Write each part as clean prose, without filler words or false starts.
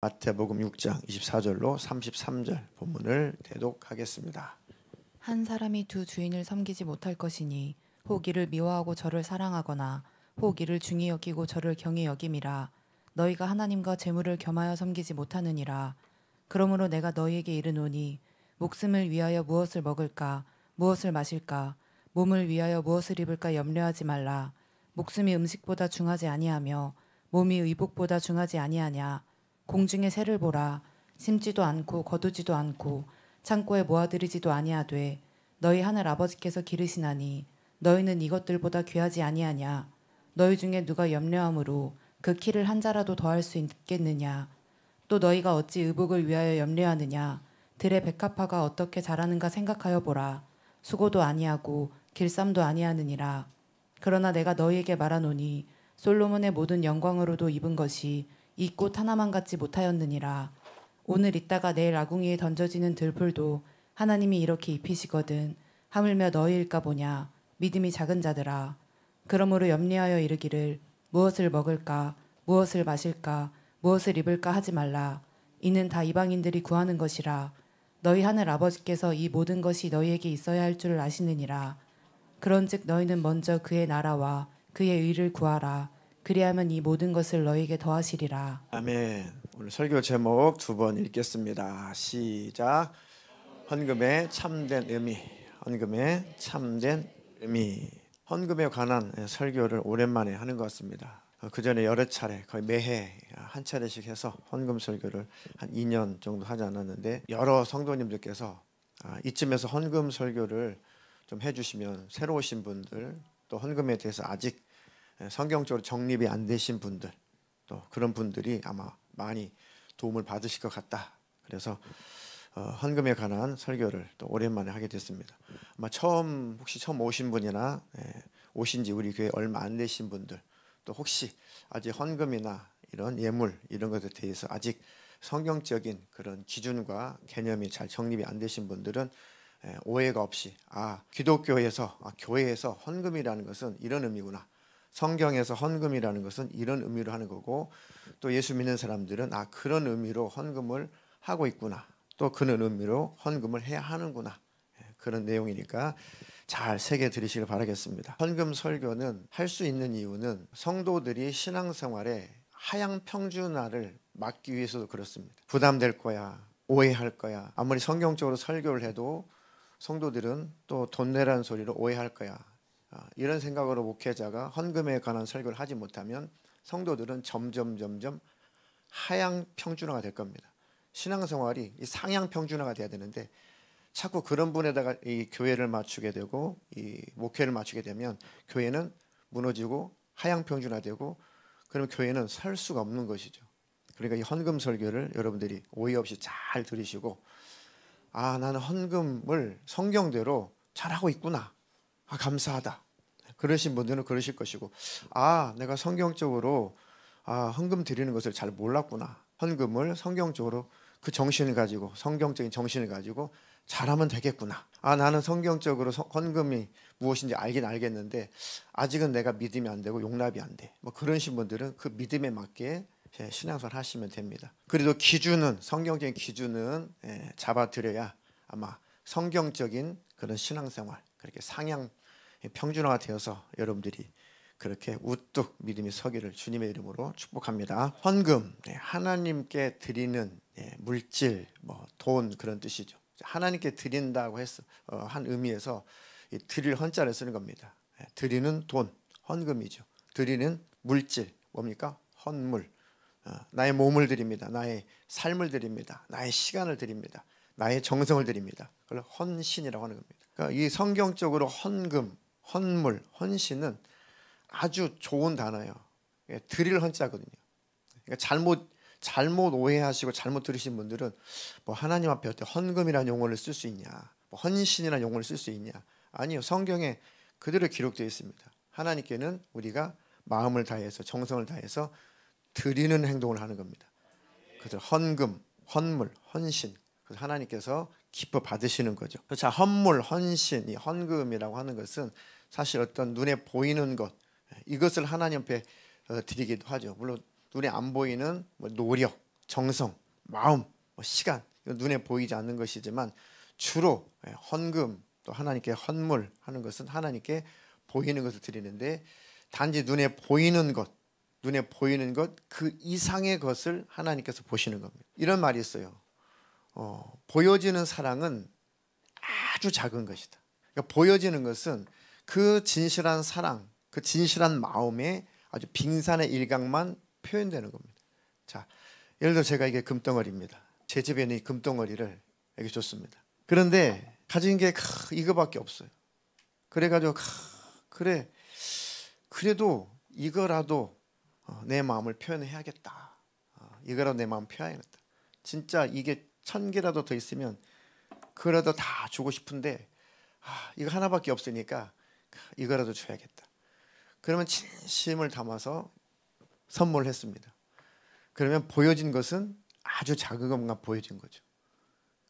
마태복음 6장 24절로 33절 본문을 대독하겠습니다. 한 사람이 두 주인을 섬기지 못할 것이니 혹 이를 미워하고 저를 사랑하거나 혹 이를 중히 여기고 저를 경히 여김이라. 너희가 하나님과 재물을 겸하여 섬기지 못하느니라. 그러므로 내가 너희에게 이르노니 목숨을 위하여 무엇을 먹을까 무엇을 마실까 몸을 위하여 무엇을 입을까 염려하지 말라. 목숨이 음식보다 중하지 아니하며 몸이 의복보다 중하지 아니하냐. 공중의 새를 보라. 심지도 않고 거두지도 않고 창고에 모아들이지도 아니하되 너희 하늘 아버지께서 기르시나니 너희는 이것들보다 귀하지 아니하냐. 너희 중에 누가 염려함으로 그 키를 한 자라도 더할 수 있겠느냐. 또 너희가 어찌 의복을 위하여 염려하느냐. 들의 백합화가 어떻게 자라는가 생각하여 보라. 수고도 아니하고 길쌈도 아니하느니라. 그러나 내가 너희에게 말하노니 솔로몬의 모든 영광으로도 입은 것이 이 꽃 하나만 같지 못하였느니라. 오늘 있다가 내일 아궁이에 던져지는 들풀도 하나님이 이렇게 입히시거든 하물며 너희일까 보냐. 믿음이 작은 자들아. 그러므로 염려하여 이르기를 무엇을 먹을까 무엇을 마실까 무엇을 입을까 하지 말라. 이는 다 이방인들이 구하는 것이라. 너희 하늘 아버지께서 이 모든 것이 너희에게 있어야 할 줄을 아시느니라. 그런즉 너희는 먼저 그의 나라와 그의 의를 구하라. 그리하면 이 모든 것을 너희에게 더하시리라. 아멘. 오늘 설교 제목 두 번 읽겠습니다. 시작. 헌금의 참된 의미. 헌금의 참된 의미. 헌금에 관한 설교를 오랜만에 하는 것 같습니다. 그 전에 여러 차례 거의 매해 한 차례씩 해서 헌금 설교를 한 2년 정도 하지 않았는데 여러 성도님들께서 이쯤에서 헌금 설교를 좀 해주시면 새로 오신 분들 또 헌금에 대해서 아직 성경적으로 정립이 안 되신 분들 또 그런 분들이 아마 많이 도움을 받으실 것 같다. 그래서 헌금에 관한 설교를 또 오랜만에 하게 됐습니다. 아마 혹시 처음 오신 분이나 오신 지 우리 교회 얼마 안 되신 분들 또 혹시 아직 헌금이나 이런 예물 이런 것에 대해서 아직 성경적인 그런 기준과 개념이 잘 정립이 안 되신 분들은 오해가 없이 기독교에서 교회에서 헌금이라는 것은 이런 의미구나. 성경에서 헌금이라는 것은 이런 의미로 하는 거고 또 예수 믿는 사람들은 그런 의미로 헌금을 하고 있구나. 또 그런 의미로 헌금을 해야 하는구나. 그런 내용이니까 잘 새겨 들으시길 바라겠습니다. 헌금 설교는 할 수 있는 이유는 성도들이 신앙생활에 하향 평준화를 막기 위해서도 그렇습니다. 부담될 거야. 오해할 거야. 아무리 성경적으로 설교를 해도 성도들은 또 돈 내라는 소리로 오해할 거야. 이런 생각으로 목회자가 헌금에 관한 설교를 하지 못하면 성도들은 점점 하향 평준화가 될 겁니다. 신앙생활이 상향 평준화가 돼야 되는데 자꾸 그런 분에다가 이 교회를 맞추게 되고 이 목회를 맞추게 되면 교회는 무너지고 하향 평준화되고 그러면 교회는 설 수가 없는 것이죠. 그러니까 이 헌금 설교를 여러분들이 오해 없이 잘 들으시고 나는 헌금을 성경대로 잘하고 있구나. 감사하다. 그러신 분들은 그러실 것이고 내가 성경적으로 헌금 드리는 것을 잘 몰랐구나. 헌금을 성경적으로 그 정신을 가지고 성경적인 정신을 가지고 잘하면 되겠구나. 나는 성경적으로 헌금이 무엇인지 알긴 알겠는데 아직은 내가 믿음이 안 되고 용납이 안 돼. 그러신 분들은 그 믿음에 맞게 신앙생활 하시면 됩니다. 그래도 성경적인 기준은 잡아드려야 아마 성경적인 그런 신앙생활 그렇게 상향 평준화가 되어서 여러분들이 그렇게 우뚝 믿음이 서기를 주님의 이름으로 축복합니다. 헌금, 하나님께 드리는 물질, 돈 그런 뜻이죠. 하나님께 드린다고 해서 한 의미에서 드릴 헌자를 쓰는 겁니다. 드리는 돈, 헌금이죠. 드리는 물질, 뭡니까? 헌물. 나의 몸을 드립니다. 나의 삶을 드립니다. 나의 시간을 드립니다. 나의 정성을 드립니다. 그걸 헌신이라고 하는 겁니다. 그러니까 이 성경적으로 헌금, 헌물, 헌신은 아주 좋은 단어예요. 드릴 헌자거든요. 그러니까 잘못 오해하시고 잘못 들으신 분들은 하나님 앞에 어떻게 헌금이라는 용어를 쓸 수 있냐, 헌신이라는 용어를 쓸 수 있냐? 아니요, 성경에 그대로 기록되어 있습니다. 하나님께는 우리가 마음을 다해서 정성을 다해서 드리는 행동을 하는 겁니다. 그래서 헌금, 헌물, 헌신. 그래서 하나님께서 기뻐 받으시는 거죠. 자, 헌물, 헌신, 이 헌금이라고 하는 것은 사실 어떤 눈에 보이는 것 이것을 하나님 앞에 드리기도 하죠. 물론 눈에 안 보이는 노력, 정성, 마음, 시간, 눈에 보이지 않는 것이지만 주로 헌금, 또 하나님께 헌물하는 것은 하나님께 보이는 것을 드리는데, 단지 눈에 보이는 것 그 이상의 것을 하나님께서 보시는 겁니다. 이런 말이 있어요. 보여지는 사랑은 아주 작은 것이다. 그러니까 보여지는 것은 그 진실한 사랑, 그 진실한 마음의 아주 빙산의 일각만 표현되는 겁니다. 자, 예를 들어 제가 이게 금덩어리입니다. 제 집에 있는 이 금덩어리를 이렇게 줬습니다. 그런데 가진 게 이거밖에 없어요. 그래가지고 그래, 그래도 이거라도 내 마음을 표현해야겠다. 이거라도 내 마음 표현해야겠다. 진짜 이게 1000개라도 더 있으면 그거라도 다 주고 싶은데 이거 하나밖에 없으니까 이거라도 줘야겠다. 그러면 진심을 담아서 선물을 했습니다. 그러면 보여진 것은 아주 작은 것만 보여진 거죠.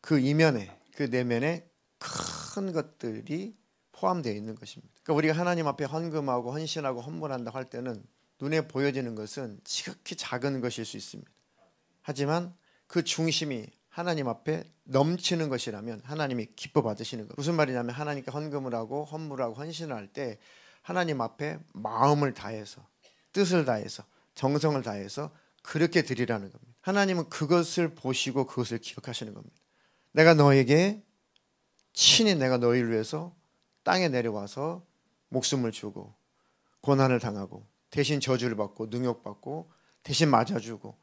그 이면에, 그 내면에 큰 것들이 포함되어 있는 것입니다. 그러니까 우리가 하나님 앞에 헌금하고 헌신하고 헌물한다고 할 때는 눈에 보여지는 것은 지극히 작은 것일 수 있습니다. 하지만 그 중심이 하나님 앞에 넘치는 것이라면 하나님이 기뻐 받으시는 것. 무슨 말이냐면 하나님께 헌금을 하고 헌물을 하고 헌신을 할 때 하나님 앞에 마음을 다해서, 뜻을 다해서, 정성을 다해서 그렇게 드리라는 겁니다. 하나님은 그것을 보시고 그것을 기억하시는 겁니다. 내가 너에게 친히 내가 너희를 위해서 땅에 내려와서 목숨을 주고 고난을 당하고 대신 저주를 받고 능욕받고 대신 맞아주고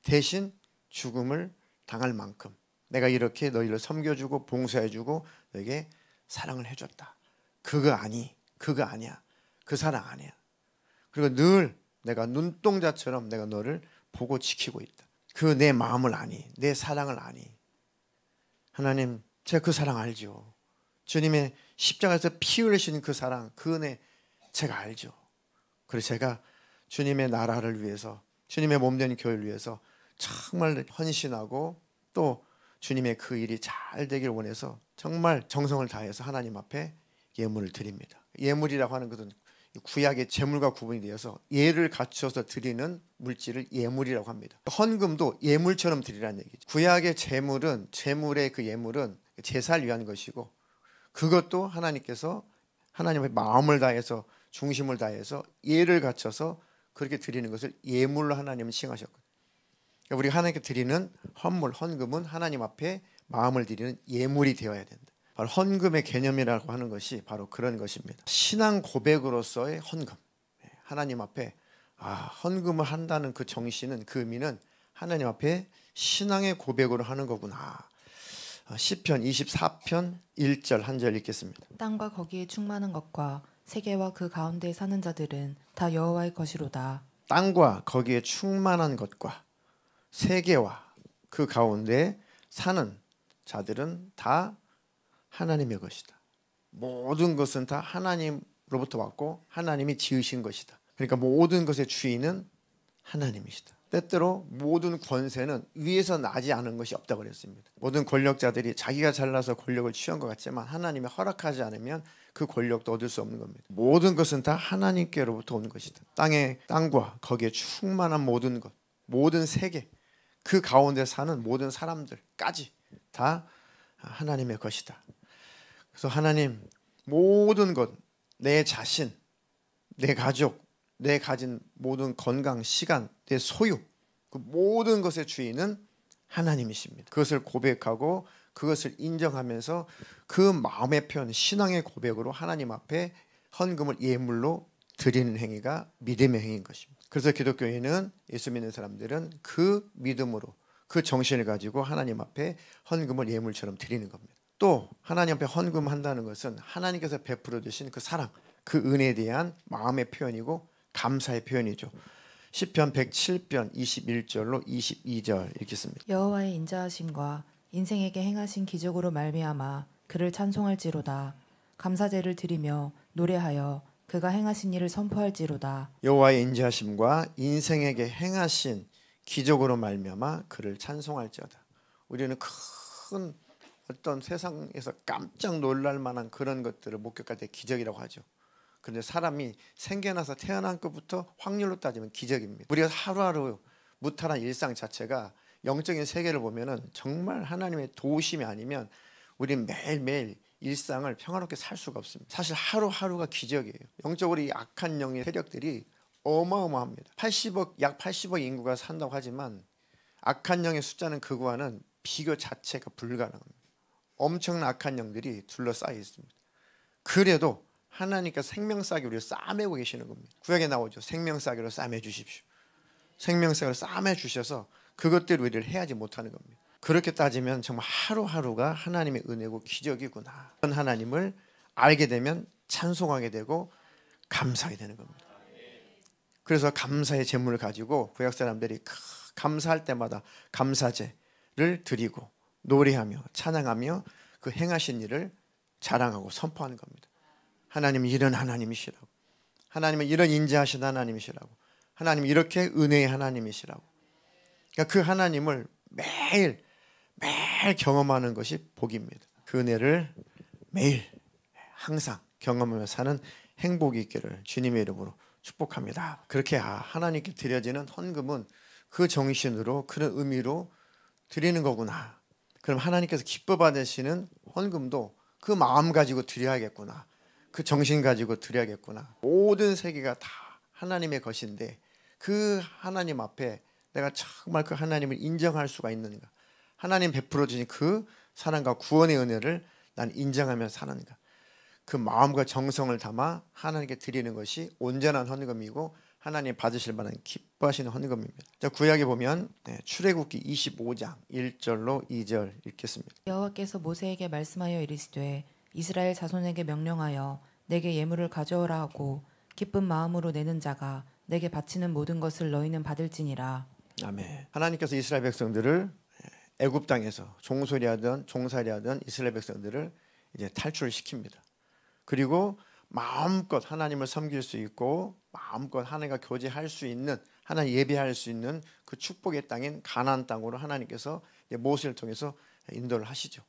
대신 죽음을 당할 만큼 내가 이렇게 너희를 섬겨주고 봉사해주고 너에게 사랑을 해줬다. 그거 아니야. 그 사랑 아니야. 그리고 늘 내가 눈동자처럼 내가 너를 보고 지키고 있다. 그 내 마음을 아니, 내 사랑을 아니. 하나님, 제가 그 사랑 알죠. 주님의 십자가에서 피 흘리신 그 사랑, 그 은혜 제가 알죠. 그래서 제가 주님의 나라를 위해서, 주님의 몸된 교회를 위해서 정말 헌신하고 또 주님의 그 일이 잘 되길 원해서 정말 정성을 다해서 하나님 앞에 예물을 드립니다. 예물이라고 하는 것은 구약의 제물과 구분이 되어서 예를 갖춰서 드리는 물질을 예물이라고 합니다. 헌금도 예물처럼 드리라는 얘기죠. 구약의 제물의 그 예물은 제사를 위한 것이고 그것도 하나님께서 하나님의 마음을 다해서 중심을 다해서 예를 갖춰서 그렇게 드리는 것을 예물로 하나님은 칭하셨거든요. 그러니까 우리가 하나님께 드리는 헌물, 헌금은 하나님 앞에 마음을 드리는 예물이 되어야 된다. 바로 헌금의 개념이라고 하는 것이 바로 그런 것입니다. 신앙 고백으로서의 헌금. 하나님 앞에 헌금을 한다는 그 정신은, 그 의미는 하나님 앞에 신앙의 고백으로 하는 거구나. 시편 24편 1절 한 절 읽겠습니다. 땅과 거기에 충만한 것과 세계와 그 가운데 사는 자들은 다 여호와의 것이로다. 땅과 거기에 충만한 것과 세계와 그 가운데 사는 자들은 다 하나님의 것이다. 모든 것은 다 하나님으로부터 왔고 하나님이 지으신 것이다. 그러니까 모든 것의 주인은 하나님이시다. 때때로 모든 권세는 위에서 나지 않은 것이 없다고 그랬습니다. 모든 권력자들이 자기가 잘나서 권력을 취한 것 같지만 하나님이 허락하지 않으면 그 권력도 얻을 수 없는 겁니다. 모든 것은 다 하나님께로부터 온 것이다. 땅과 거기에 충만한 모든 것, 모든 세계, 그 가운데 사는 모든 사람들까지 다 하나님의 것이다. 그래서 하나님, 모든 것, 내 자신, 내 가족, 내 가진 모든 건강, 시간, 내 소유, 그 모든 것의 주인은 하나님이십니다. 그것을 고백하고 그것을 인정하면서 그 마음의 표현, 신앙의 고백으로 하나님 앞에 헌금을 예물로 드리는 행위가 믿음의 행위인 것입니다. 그래서 기독교인은, 예수 믿는 사람들은 그 믿음으로 그 정신을 가지고 하나님 앞에 헌금을 예물처럼 드리는 겁니다. 또 하나님 앞에 헌금한다는 것은 하나님께서 베풀어 주신 그 사랑, 그 은혜에 대한 마음의 표현이고 감사의 표현이죠. 시편 107편 21절로 22절 읽겠습니다. 여호와의 인자하심과 인생에게 행하신 기적으로 말미암아 그를 찬송할지로다. 감사제를 드리며 노래하여 그가 행하신 일을 선포할지로다. 여호와의 인자하심과 인생에게 행하신 기적으로 말미암아 그를 찬송할지어다. 우리는 큰 어떤 세상에서 깜짝 놀랄 만한 그런 것들을 목격할 때 기적이라고 하죠. 그런데 사람이 생겨나서 태어난 것부터 확률로 따지면 기적입니다. 우리가 하루하루 무탈한 일상 자체가 영적인 세계를 보면은 정말 하나님의 도우심이 아니면 우리는 매일매일 일상을 평화롭게 살 수가 없습니다. 사실 하루하루가 기적이에요. 영적으로 이 악한 영의 세력들이 어마어마합니다. 약 80억 인구가 산다고 하지만 악한 영의 숫자는 그거와는 비교 자체가 불가능합니다. 엄청난 악한 영들이 둘러싸여 있습니다. 그래도 하나님께서 생명싸기 우리를 싸매고 계시는 겁니다. 구약에 나오죠. 생명싸기로 싸매 주십시오. 생명싸기로 싸매 주셔서 그것대로 우리를 해야지 못하는 겁니다. 그렇게 따지면 정말 하루하루가 하나님의 은혜고 기적이구나. 하나님을 알게 되면 찬송하게 되고 감사하게 되는 겁니다. 그래서 감사의 제물을 가지고 구약 사람들이 감사할 때마다 감사제를 드리고 노래하며 찬양하며 그 행하신 일을 자랑하고 선포하는 겁니다. 하나님은 이런 하나님이시라고, 하나님은 이런 인자하신 하나님이시라고, 하나님은 이렇게 은혜의 하나님이시라고. 그러니까 그 하나님을 매일 경험하는 것이 복입니다. 그 은혜를 매일 항상 경험하며 사는 행복이 있기를 주님의 이름으로 축복합니다. 그렇게 하나님께 드려지는 헌금은 그 정신으로 그런 의미로 드리는 거구나. 그럼 하나님께서 기뻐 받으시는 헌금도 그 마음 가지고 드려야겠구나. 그 정신 가지고 드려야겠구나. 모든 세계가 다 하나님의 것인데 그 하나님 앞에 내가 정말 그 하나님을 인정할 수가 있는가? 하나님 베풀어 주신 그 사랑과 구원의 은혜를 난 인정하며 사는가? 그 마음과 정성을 담아 하나님께 드리는 것이 온전한 헌금이고 하나님 받으실 만한 기뻐하시는 헌금입니다. 자, 구약에 보면 출애굽기 25장 1절로 2절 읽겠습니다. 여호와께서 모세에게 말씀하여 이르시되 이스라엘 자손에게 명령하여 내게 예물을 가져오라 하고 기쁜 마음으로 내는 자가 내게 바치는 모든 것을 너희는 받을지니라. 아멘. 하나님께서 이스라엘 백성들을 애굽 땅에서 종살이하던 이스라엘 백성들을 이제 탈출시킵니다. 그리고 마음껏 하나님을 섬길 수 있고 마음껏 하나님과 교제할 수 있는, 하나님 예배할 수 있는 그 축복의 땅인 가나안 땅으로 하나님께서 모세를 통해서 인도를 하시죠.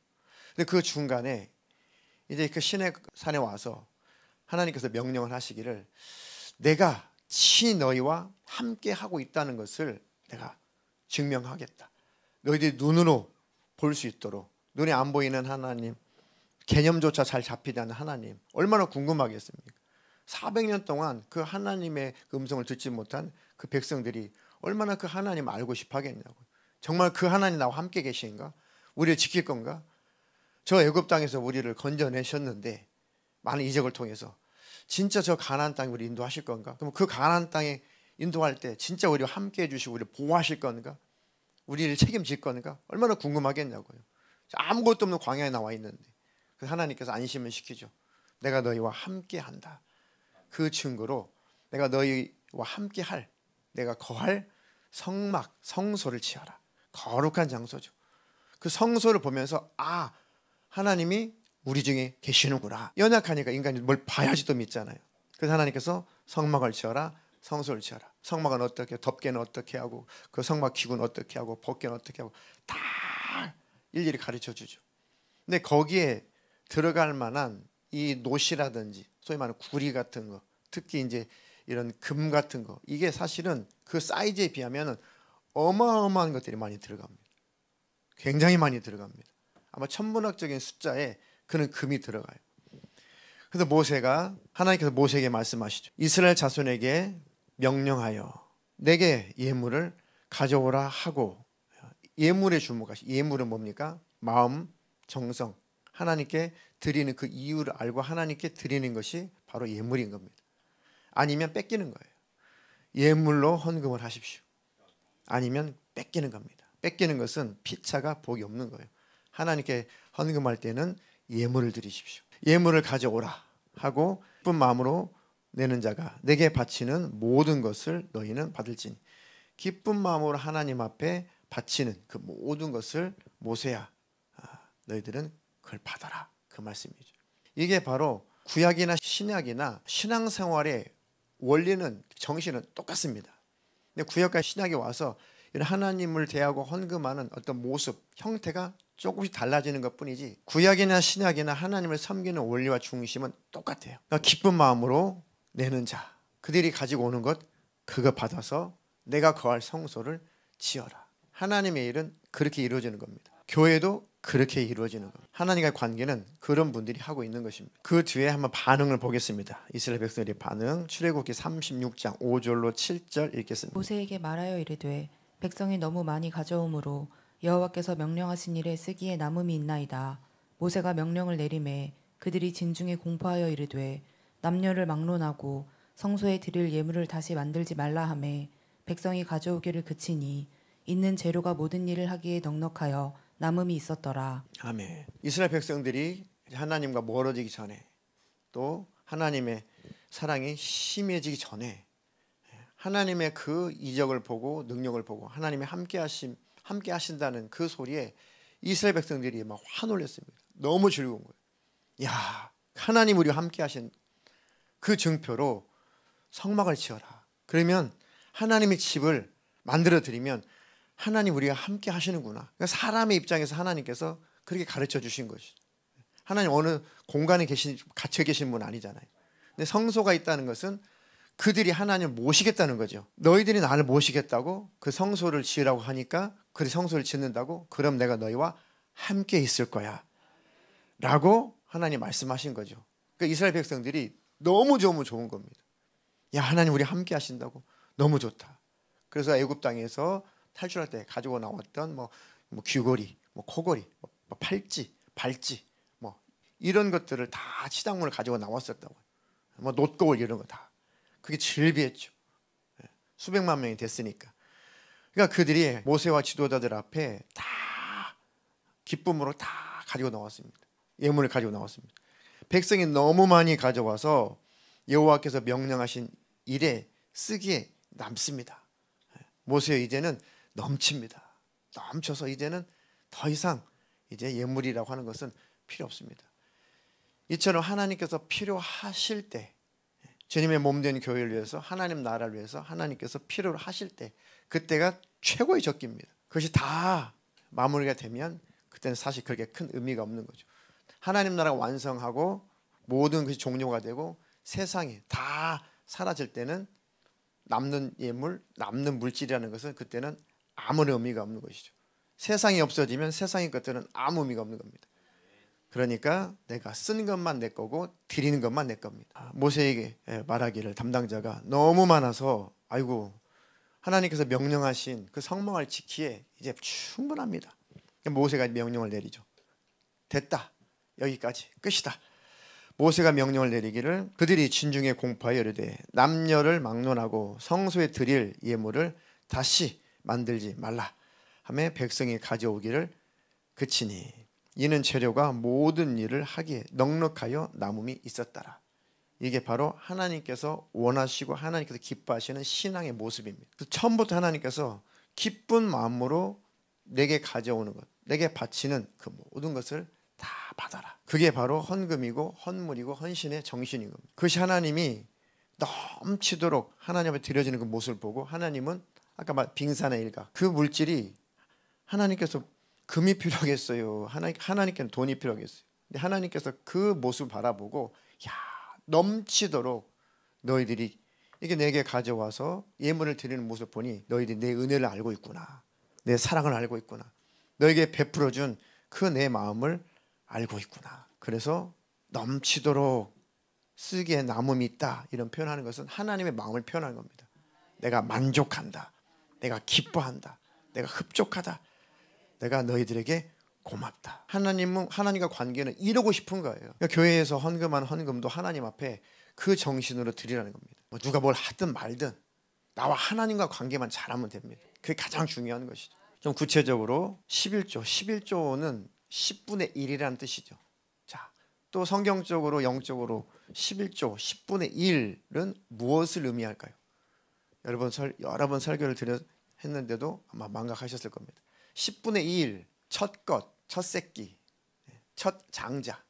근데 그 중간에 이제 그 시내 산에 와서 하나님께서 명령을 하시기를 내가 친히 너희와 함께 하고 있다는 것을 내가 증명하겠다. 너희들이 눈으로 볼 수 있도록, 눈에 안 보이는 하나님, 개념조차 잘 잡히지 않는 하나님, 얼마나 궁금하겠습니까? 400년 동안 그 하나님의 음성을 듣지 못한 그 백성들이 얼마나 그 하나님을 알고 싶어 하겠냐고. 정말 그 하나님 나와 함께 계신가? 우리를 지킬 건가? 저 애굽 땅에서 우리를 건져내셨는데 많은 이적을 통해서 진짜 저 가나안 땅에 우리 인도하실 건가? 그럼 그 가나안 땅에 인도할 때 진짜 우리와 함께 해주시고 우리를 보호하실 건가? 우리를 책임질 건가? 얼마나 궁금하겠냐고요. 아무것도 없는 광야에 나와 있는데 그 하나님께서 안심을 시키죠. 내가 너희와 함께 한다. 그 증거로 내가 너희와 함께 할, 내가 거할 성막, 성소를 지어라. 거룩한 장소죠. 그 성소를 보면서 하나님이 우리 중에 계시는구나. 연약하니까 인간이 뭘 봐야지도 믿잖아요. 그래서 하나님께서 성막을 지어라, 성소를 지어라. 성막은 어떻게, 덮개는 어떻게 하고 그 성막 기구는 어떻게 하고 벗개는 어떻게 하고 다 일일이 가르쳐 주죠. 근데 거기에 들어갈 만한 이 노시라든지 소위 말하는 구리 같은 거, 특히 이제 이런 금 같은 거, 이게 사실은 그 사이즈에 비하면 어마어마한 것들이 많이 들어갑니다. 굉장히 많이 들어갑니다. 아마 천문학적인 숫자에 그는 금이 들어가요. 그래서 하나님께서 모세에게 말씀하시죠. 이스라엘 자손에게 명령하여 내게 예물을 가져오라 하고, 예물에 주목하시. 예물은 뭡니까? 마음, 정성, 하나님께 드리는 그 이유를 알고 하나님께 드리는 것이 바로 예물인 겁니다. 아니면 뺏기는 거예요. 예물로 헌금을 하십시오. 아니면 뺏기는 겁니다. 뺏기는 것은 피차가 복이 없는 거예요. 하나님께 헌금할 때는 예물을 드리십시오. 예물을 가져오라 하고 기쁜 마음으로 내는 자가 내게 바치는 모든 것을 너희는 받을지니. 기쁜 마음으로 하나님 앞에 바치는 그 모든 것을 모세야, 너희들은 그걸 받아라. 그 말씀이죠. 이게 바로 구약이나 신약이나 신앙생활의 원리는, 정신은 똑같습니다. 근데 구약과 신약에 와서 이런 하나님을 대하고 헌금하는 어떤 모습, 형태가 조금씩 달라지는 것뿐이지 구약이나 신약이나 하나님을 섬기는 원리와 중심은 똑같아요. 그러니까 기쁜 마음으로 내는 자, 그들이 가지고 오는 것, 그거 받아서 내가 거할 성소를 지어라. 하나님의 일은 그렇게 이루어지는 겁니다. 교회도 그렇게 이루어지는 겁니다. 하나님과의 관계는 그런 분들이 하고 있는 것입니다. 그 뒤에 한번 반응을 보겠습니다. 이스라엘 백성들의 반응. 출애굽기 36장 5절로 7절 읽겠습니다. 모세에게 말하여 이르되 백성이 너무 많이 가져오므로 여호와께서 명령하신 일에 쓰기에 남음이 있나이다. 모세가 명령을 내리매 그들이 진중에 공포하여 이르되 남녀를 막론하고 성소에 드릴 예물을 다시 만들지 말라 하매 백성이 가져오기를 그치니 있는 재료가 모든 일을 하기에 넉넉하여 남음이 있었더라. 아멘. 이스라엘 백성들이 하나님과 멀어지기 전에 또 하나님의 사랑이 심해지기 전에 하나님의 그 이적을 보고 능력을 보고 하나님의 함께 하신다는 그 소리에 이스라엘 백성들이 막 화놀랐습니다. 너무 즐거운 거예요. 야, 하나님 우리와 함께 하신 그 증표로 성막을 지어라. 그러면 하나님의 집을 만들어 드리면 하나님 우리가 함께 하시는구나. 그러니까 사람의 입장에서 하나님께서 그렇게 가르쳐 주신 것이죠. 하나님 어느 공간에 갇혀 계신 분 아니잖아요. 근데 성소가 있다는 것은 그들이 하나님을 모시겠다는 거죠. 너희들이 나를 모시겠다고 그 성소를 지으라고 하니까 그 성소를 짓는다고 그럼 내가 너희와 함께 있을 거야 라고 하나님 말씀하신 거죠. 그러니까 이스라엘 백성들이 너무 좋은 겁니다. 야, 하나님 우리 함께 하신다고 너무 좋다. 그래서 애굽 땅에서 탈출할 때 가지고 나왔던 뭐 귀걸이, 뭐 코걸이, 뭐 팔찌, 발찌, 뭐 이런 것들을 다 치장물을 가지고 나왔었다고. 뭐 놋거울 이런 거 다. 그게 즐비했죠. 수백만 명이 됐으니까. 그러니까 그들이 모세와 지도자들 앞에 다 기쁨으로 다 가지고 나왔습니다. 예물을 가지고 나왔습니다. 백성이 너무 많이 가져와서 여호와께서 명령하신 일에 쓰기에 남습니다. 모세 이제는 넘칩니다. 넘쳐서 이제는 더 이상 이제 예물이라고 하는 것은 필요 없습니다. 이처럼 하나님께서 필요하실 때 주님의 몸된 교회를 위해서 하나님 나라를 위해서 하나님께서 필요로 하실 때 그때가 최고의 적기입니다. 그것이 다 마무리가 되면 그때는 사실 그렇게 큰 의미가 없는 거죠. 하나님 나라가 완성하고 모든 것이 종료가 되고 세상이 다 사라질 때는 남는 예물, 남는 물질이라는 것은 그때는 아무런 의미가 없는 것이죠. 세상이 없어지면 세상의 것들은 아무 의미가 없는 겁니다. 그러니까 내가 쓴 것만 내 거고 드리는 것만 내 겁니다. 모세에게 말하기를 담당자가 너무 많아서 아이고 하나님께서 명령하신 그 성막을 지키기에 이제 충분합니다. 모세가 명령을 내리죠. 됐다. 여기까지 끝이다. 모세가 명령을 내리기를 그들이 진중에 공포하여 이르되 남녀를 막론하고 성소에 드릴 예물을 다시 만들지 말라 하며 백성이 가져오기를 그치니 이는 재료가 모든 일을 하기에 넉넉하여 남음이 있었더라. 이게 바로 하나님께서 원하시고 하나님께서 기뻐하시는 신앙의 모습입니다. 처음부터 하나님께서 기쁜 마음으로 내게 가져오는 것, 내게 바치는 그 모든 것을 다 받아라. 그게 바로 헌금이고 헌물이고 헌신의 정신인 겁니다. 그것이 하나님이 넘치도록 하나님 앞에 드려지는 그 모습을 보고 하나님은 아까 말 빙산의 일각 그 물질이 하나님께서 금이 필요하겠어요. 하나님께는 돈이 필요하겠어요. 근데 하나님께서 그 모습을 바라보고 야 넘치도록 너희들이 이게 내게 가져와서 예물을 드리는 모습을 보니 너희들이 내 은혜를 알고 있구나. 내 사랑을 알고 있구나. 너에게 베풀어준 그 내 마음을 알고 있구나. 그래서 넘치도록 쓰기에 남음이 있다. 이런 표현하는 것은 하나님의 마음을 표현하는 겁니다. 내가 만족한다. 내가 기뻐한다. 내가 흡족하다. 내가 너희들에게 고맙다. 하나님은 하나님과 관계는 이루고 싶은 거예요. 그러니까 교회에서 헌금한 헌금도 하나님 앞에 그 정신으로 드리라는 겁니다. 뭐 누가 뭘 하든 말든 나와 하나님과 관계만 잘하면 됩니다. 그게 가장 중요한 것이죠. 좀 구체적으로 11조는 10분의 1이라는 뜻이죠. 자, 또 성경적으로 영적으로 11조 10분의 1은 무엇을 의미할까요? 여러 번 설교를 했는데도 아마 망각하셨을 겁니다. 10분의 1, 첫 것, 첫 새끼, 첫 장자,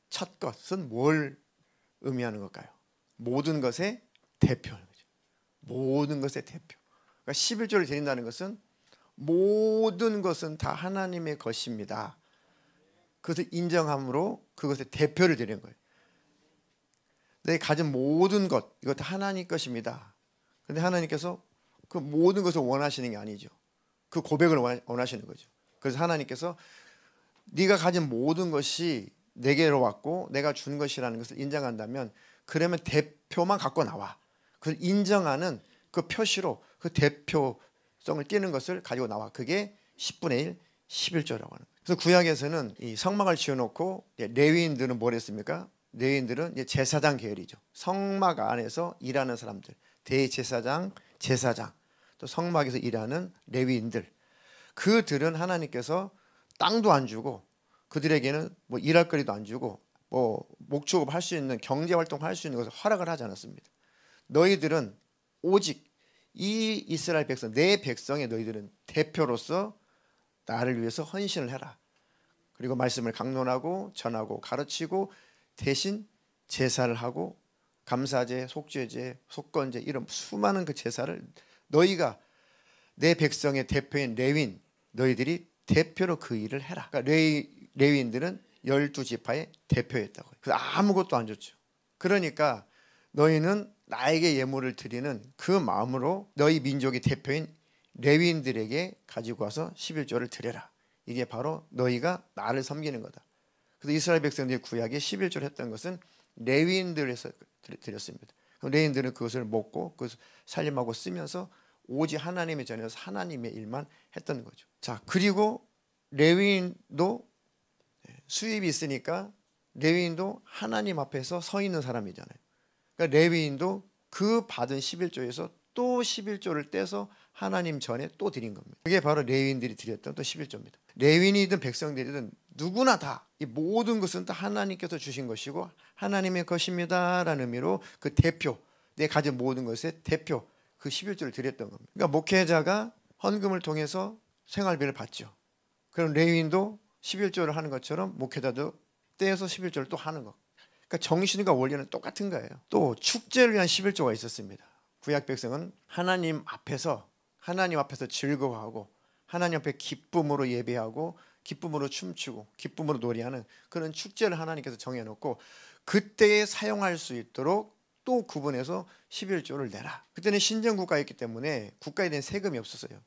첫 것은 뭘 의미하는 걸까요? 모든 것의 대표인 거죠. 모든 것의 대표. 그러니까 11조를 드린다는 것은 모든 것은 다 하나님의 것입니다. 그것을 인정함으로 그것의 대표를 드리는 거예요. 내 가진 모든 것, 이것도 하나님 것입니다. 그런데 하나님께서 그 모든 것을 원하시는 게 아니죠. 그 고백을 원하시는 거죠. 그래서 하나님께서 네가 가진 모든 것이 내게로 왔고 내가 준 것이라는 것을 인정한다면 그러면 대표만 갖고 나와. 그걸 인정하는 그 표시로 그 대표성을 띠는 것을 가지고 나와. 그게 10분의 1, 11조라고 하는 거예요. 그래서 구약에서는 이 성막을 지어놓고 레위인들은 뭘 했습니까? 레위인들은 이제 제사장 계열이죠. 성막 안에서 일하는 사람들, 대제사장, 제사장, 또 성막에서 일하는 레위인들, 그들은 하나님께서 땅도 안 주고 그들에게는 뭐 일할 거리도 안 주고 뭐 목축업 할 수 있는 경제 활동을 할 수 있는 것을 허락을 하지 않았습니다. 너희들은 오직 이 이스라엘 백성, 내 백성의 너희들은 대표로서 나를 위해서 헌신을 해라. 그리고 말씀을 강론하고 전하고 가르치고 대신 제사를 하고 감사제, 속죄제, 속건제 이런 수많은 그 제사를 너희가 내 백성의 대표인 레위인 너희들이 대표로 그 일을 해라. 그러니까 레위인들은 12지파의 대표였다고요. 그래서 아무것도 안 줬죠. 그러니까 너희는 나에게 예물을 드리는 그 마음으로 너희 민족의 대표인 레위인들에게 가지고 와서 11조를 드려라. 이게 바로 너희가 나를 섬기는 거다. 그래서 이스라엘 백성들이 구약에 11조를 했던 것은 레위인들에서 드렸습니다. 레위인들은 그것을 먹고 그것을 살림하고 쓰면서 오직 하나님의 전에서 하나님의 일만 했던 거죠. 자, 그리고 레위인도 수입이 있으니까 레위인도 하나님 앞에서 서 있는 사람이잖아요. 그러니까 레위인도 그 받은 11조에서 또 11조를 떼서 하나님 전에 또 드린 겁니다. 그게 바로 레위인들이 드렸던 또 11조입니다. 레위인이든 백성들이든 누구나 다 이 모든 것은 다 하나님께서 주신 것이고 하나님의 것입니다라는 의미로 그 대표, 내 가진 모든 것의 대표 그 11조를 드렸던 겁니다. 그러니까 목회자가 헌금을 통해서 생활비를 받죠. 그럼 레위인도 11조를 하는 것처럼 목회자도 떼어서 11조를 또 하는 거. 그러니까 정신과 원리는 똑같은 거예요. 또 축제를 위한 11조가 있었습니다. 구약 백성은 하나님 앞에서 즐거워하고 하나님 앞에 기쁨으로 예배하고 기쁨으로 춤추고 기쁨으로 노래하는 그런 축제를 하나님께서 정해놓고 그때에 사용할 수 있도록 또 구분해서 11조를 내라. 그때는 신정국가였기 때문에 국가에 대한 세금이 없었어요.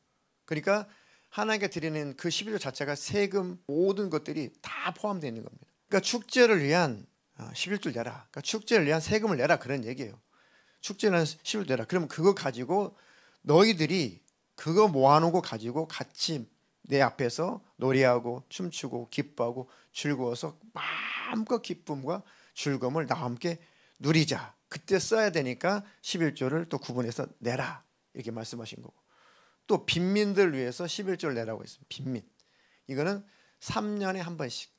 그러니까 하나님께 드리는 그 11조 자체가 세금 모든 것들이 다 포함되어 있는 겁니다. 그러니까 축제를 위한 11조를 내라. 그러니까 축제를 위한 세금을 내라 그런 얘기예요. 축제를 위한 11조 내라. 그러면 그거 가지고 너희들이 그거 모아놓은 거 가지고 같이 내 앞에서 노래하고 춤추고 기뻐하고 즐거워서 마음껏 기쁨과 즐거움을 나와 함께 누리자. 그때 써야 되니까 11조를 또 구분해서 내라. 이렇게 말씀하신 거고. 또 빈민들 위해서 11조를 내라고 했습니다. 빈민. 이거는 3년에 한 번씩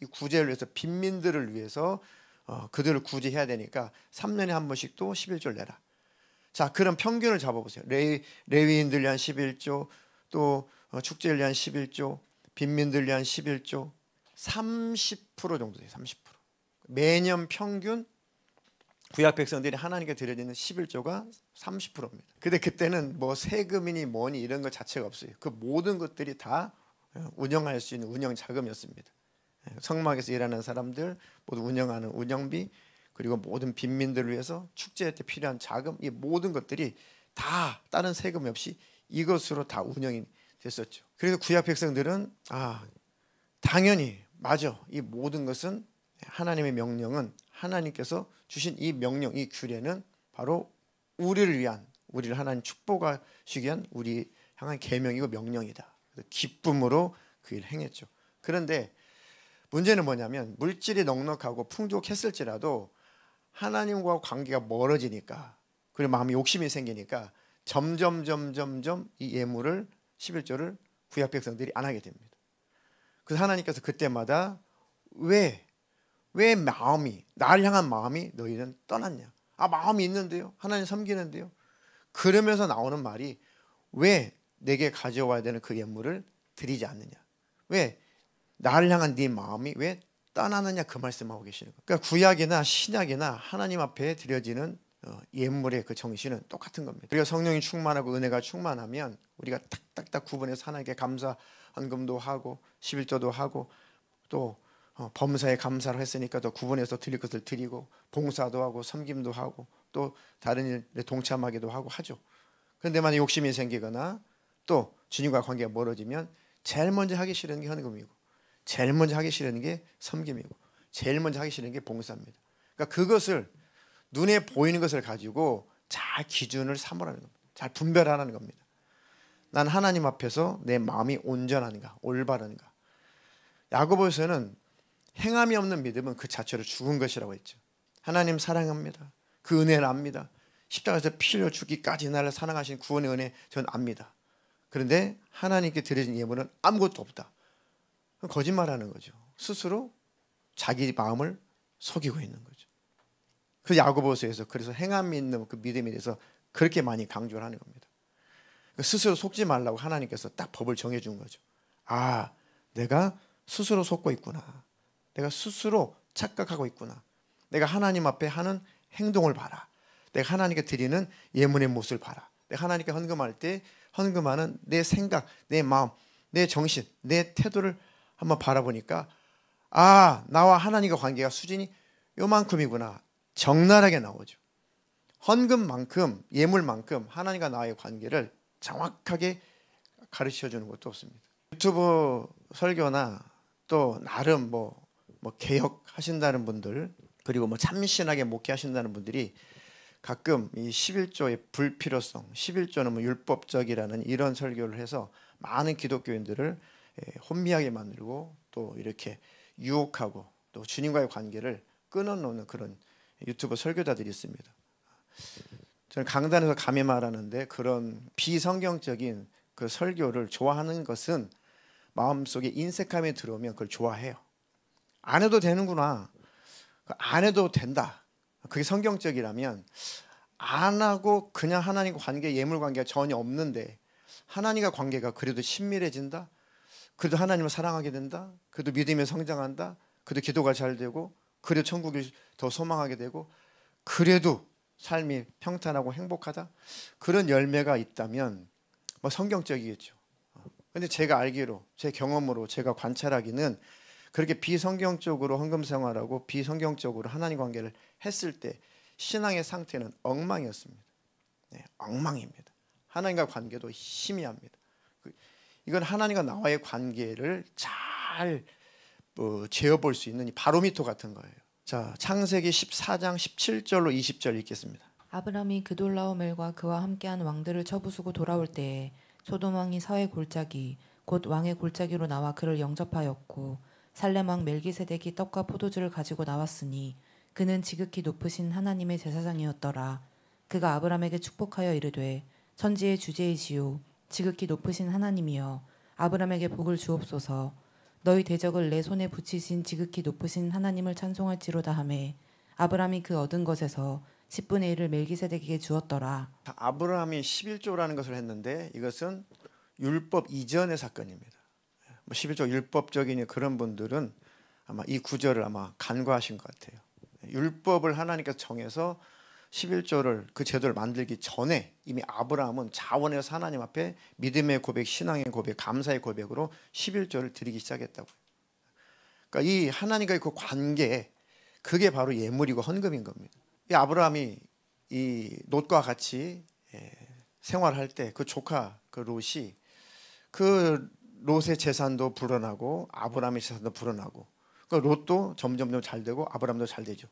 이 구제를 위해서 빈민들을 위해서 그들을 구제해야 되니까 3년에 한 번씩 또 11조를 내라. 자, 그럼 평균을 잡아보세요. 레위인들 위한 11조, 또 축제를 위한 11조, 빈민들 위한 11조, 30% 정도 돼요. 30%. 매년 평균 구약 백성들이 하나님께 드려지는 11조가 30%입니다. 근데 그때는 뭐 세금이니 뭐니 이런 것 자체가 없어요. 그 모든 것들이 다 운영할 수 있는 운영 자금이었습니다. 성막에서 일하는 사람들 모두 운영하는 운영비, 그리고 모든 빈민들을 위해서 축제 때 필요한 자금, 이 모든 것들이 다 다른 세금 없이 이것으로 다 운영이 됐었죠. 그래서 구약 백성들은 당연히 맞아. 이 모든 것은 하나님의 명령은 하나님께서 주신 이 명령, 이 규례는 바로 우리를 하나님 축복하시기 위한 우리 향한 계명이고 명령이다. 그래서 기쁨으로 그 일을 행했죠. 그런데 문제는 뭐냐면 물질이 넉넉하고 풍족했을지라도 하나님과 관계가 멀어지니까 그리고 마음에 욕심이 생기니까 점점 이 예물을 11조를 구약 백성들이 안 하게 됩니다. 그래서 하나님께서 그때마다 왜 마음이 나를 향한 마음이 너희는 떠났냐? 마음이 있는데요. 하나님 섬기는데요. 그러면서 나오는 말이 왜 내게 가져와야 되는 그 예물을 드리지 않느냐? 왜 나를 향한 네 마음이 왜 떠나느냐 그 말씀하고 계시는 거예요. 그러니까 구약이나 신약이나 하나님 앞에 드려지는 예물의 그 정신은 똑같은 겁니다. 우리가 성령이 충만하고 은혜가 충만하면 우리가 딱딱딱 구분해서 하나님께 감사 헌금도 하고 11조도 하고 또 범사에 감사를 했으니까 또 구분해서 드릴 것을 드리고 봉사도 하고 섬김도 하고 또 다른 일에 동참하기도 하고 하죠. 그런데 만약 욕심이 생기거나 또 주님과 관계가 멀어지면 제일 먼저 하기 싫은 게 헌금이고, 제일 먼저 하기 싫은 게 섬김이고, 제일 먼저 하기 싫은 게 봉사입니다. 그러니까 그것을 눈에 보이는 것을 가지고 잘 기준을 삼으라는 겁니다. 잘 분별하라는 겁니다. 난 하나님 앞에서 내 마음이 온전한가, 올바른가. 야고보서는 행함이 없는 믿음은 그 자체로 죽은 것이라고 했죠. 하나님 사랑합니다. 그 은혜를 압니다. 십자가에서 피 흘려 죽기까지 나를 사랑하신 구원의 은혜 저는 압니다. 그런데 하나님께 드려진 예물은 아무것도 없다. 거짓말하는 거죠. 스스로 자기 마음을 속이고 있는 거죠. 그 야고보서에서 그래서 행함이 있는 그 믿음에 대해서 그렇게 많이 강조를 하는 겁니다. 스스로 속지 말라고 하나님께서 딱 법을 정해준 거죠. 아, 내가 스스로 속고 있구나. 내가 스스로 착각하고 있구나. 내가 하나님 앞에 하는 행동을 봐라. 내가 하나님께 드리는 예물의 모습을 봐라. 내가 하나님께 헌금할 때 헌금하는 내 생각, 내 마음, 내 정신, 내 태도를 한번 바라보니까 아, 나와 하나님과 관계가 수준이 요만큼이구나. 적나라하게 나오죠. 헌금만큼, 예물만큼 하나님과 나의 관계를 정확하게 가르쳐 주는 것도 없습니다. 유튜브 설교나 또 나름 뭐 개혁하신다는 분들, 그리고 뭐 참신하게 목회하신다는 분들이 가끔 이 11조의 불필요성, 11조는 뭐 율법적이라는 이런 설교를 해서 많은 기독교인들을 혼미하게 만들고 또 이렇게 유혹하고 또 주님과의 관계를 끊어놓는 그런 유튜브 설교자들이 있습니다. 저는 강단에서 감히 말하는데 그런 비성경적인 그 설교를 좋아하는 것은 마음속에 인색함이 들어오면 그걸 좋아해요. 안 해도 되는구나. 안 해도 된다. 그게 성경적이라면 안 하고 그냥 하나님과 관계, 예물 관계가 전혀 없는데 하나님과 관계가 그래도 친밀해진다. 그래도 하나님을 사랑하게 된다. 그래도 믿음에 성장한다. 그래도 기도가 잘 되고 그래도 천국을 더 소망하게 되고 그래도 삶이 평탄하고 행복하다. 그런 열매가 있다면 뭐 성경적이겠죠. 근데 제가 알기로 제 경험으로 제가 관찰하기는 그렇게 비성경적으로 헌금 생활하고 비성경적으로 하나님 관계를 했을 때 신앙의 상태는 엉망이었습니다. 네, 엉망입니다. 하나님과 관계도 희미합니다. 이건 하나님과 나와의 관계를 잘 재어볼 수 있는 바로미터 같은 거예요. 자, 창세기 14장 17절로 20절 읽겠습니다. 아브람이 그돌라오멜과 그와 함께한 왕들을 쳐부수고 돌아올 때에 소돔 왕이 서의 골짜기 곧 왕의 골짜기로 나와 그를 영접하였고 살렘 왕 멜기세덱이 떡과 포도주를 가지고 나왔으니 그는 지극히 높으신 하나님의 제사장이었더라. 그가 아브람에게 축복하여 이르되 천지의 주제이시오 지극히 높으신 하나님이여 아브람에게 복을 주옵소서. 너희 대적을 내 손에 붙이신 지극히 높으신 하나님을 찬송할지로다 하매 아브람이 그 얻은 것에서 10분의 1을 멜기세덱에게 주었더라. 아브라함이 11조라는 것을 했는데 이것은 율법 이전의 사건입니다. 11조 율법적인 그런 분들은 아마 이 구절을 아마 간과하신 것 같아요. 율법을 하나님께서 정해서 11조를 그 제도를 만들기 전에 이미 아브라함은 자원해서 하나님 앞에 믿음의 고백, 신앙의 고백, 감사의 고백으로 11조를 드리기 시작했다고. 그러니까 이 하나님과의 그 관계, 그게 바로 예물이고 헌금인 겁니다. 이 아브라함이 이 롯과 같이 생활할 때 그 조카 그 롯이 그 롯의 재산도 불어나고 아브라함의 재산도 불어나고 그러니까 롯도 점점 잘 되고 아브라함도 잘 되죠.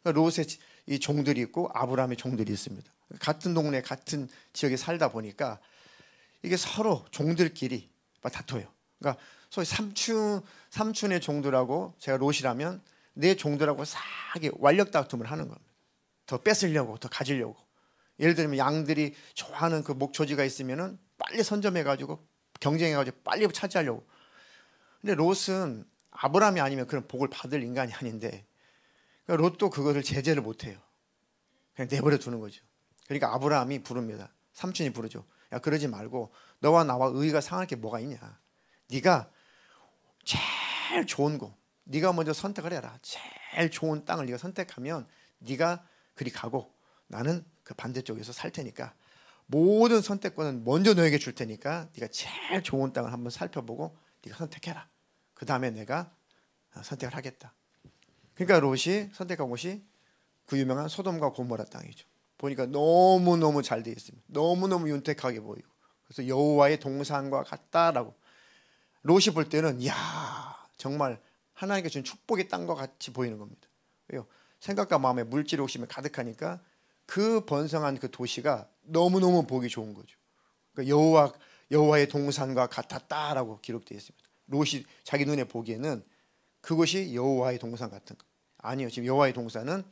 그러니까 롯의 이 종들이 있고 아브라함의 종들이 있습니다. 같은 동네 같은 지역에 살다 보니까 이게 서로 종들끼리 막 다퉈요. 그러니까 소위 삼촌의 종들하고 제가 롯이라면 내 종들하고 싹이 완력 다툼을 하는 겁니다. 더 뺏으려고 더 가지려고. 예를 들면 양들이 좋아하는 그 목초지가 있으면은 빨리 선점해가지고 경쟁해가지고 빨리 차지하려고. 근데 롯은 아브라함이 아니면 그런 복을 받을 인간이 아닌데 그러니까 롯도 그것을 제재를 못해요. 그냥 내버려 두는 거죠. 그러니까 아브라함이 부릅니다. 삼촌이 부르죠. 야 그러지 말고 너와 나와 의의가 상할 게 뭐가 있냐. 네가 제일 좋은 거 네가 먼저 선택을 해라. 제일 좋은 땅을 네가 선택하면 네가 그리 가고 나는 그 반대쪽에서 살 테니까 모든 선택권은 먼저 너에게 줄 테니까 네가 제일 좋은 땅을 한번 살펴보고 네가 선택해라. 그 다음에 내가 선택을 하겠다. 그러니까 롯이 선택한 곳이 그 유명한 소돔과 고모라 땅이죠. 보니까 너무너무 잘 되어 있습니다. 너무너무 윤택하게 보이고 그래서 여호와의 동산과 같다라고. 롯이 볼 때는 이야 정말 하나님께 준 축복의 땅과 같이 보이는 겁니다. 왜요? 생각과 마음에 물질 욕심이 가득하니까 그 번성한 그 도시가 너무너무 보기 좋은 거죠. 그러니까 여호와의 동산과 같았다라고 기록되어 있습니다. 롯이 자기 눈에 보기에는 그것이 여호와의 동산 같은 거. 아니요. 지금 여호와의 동산은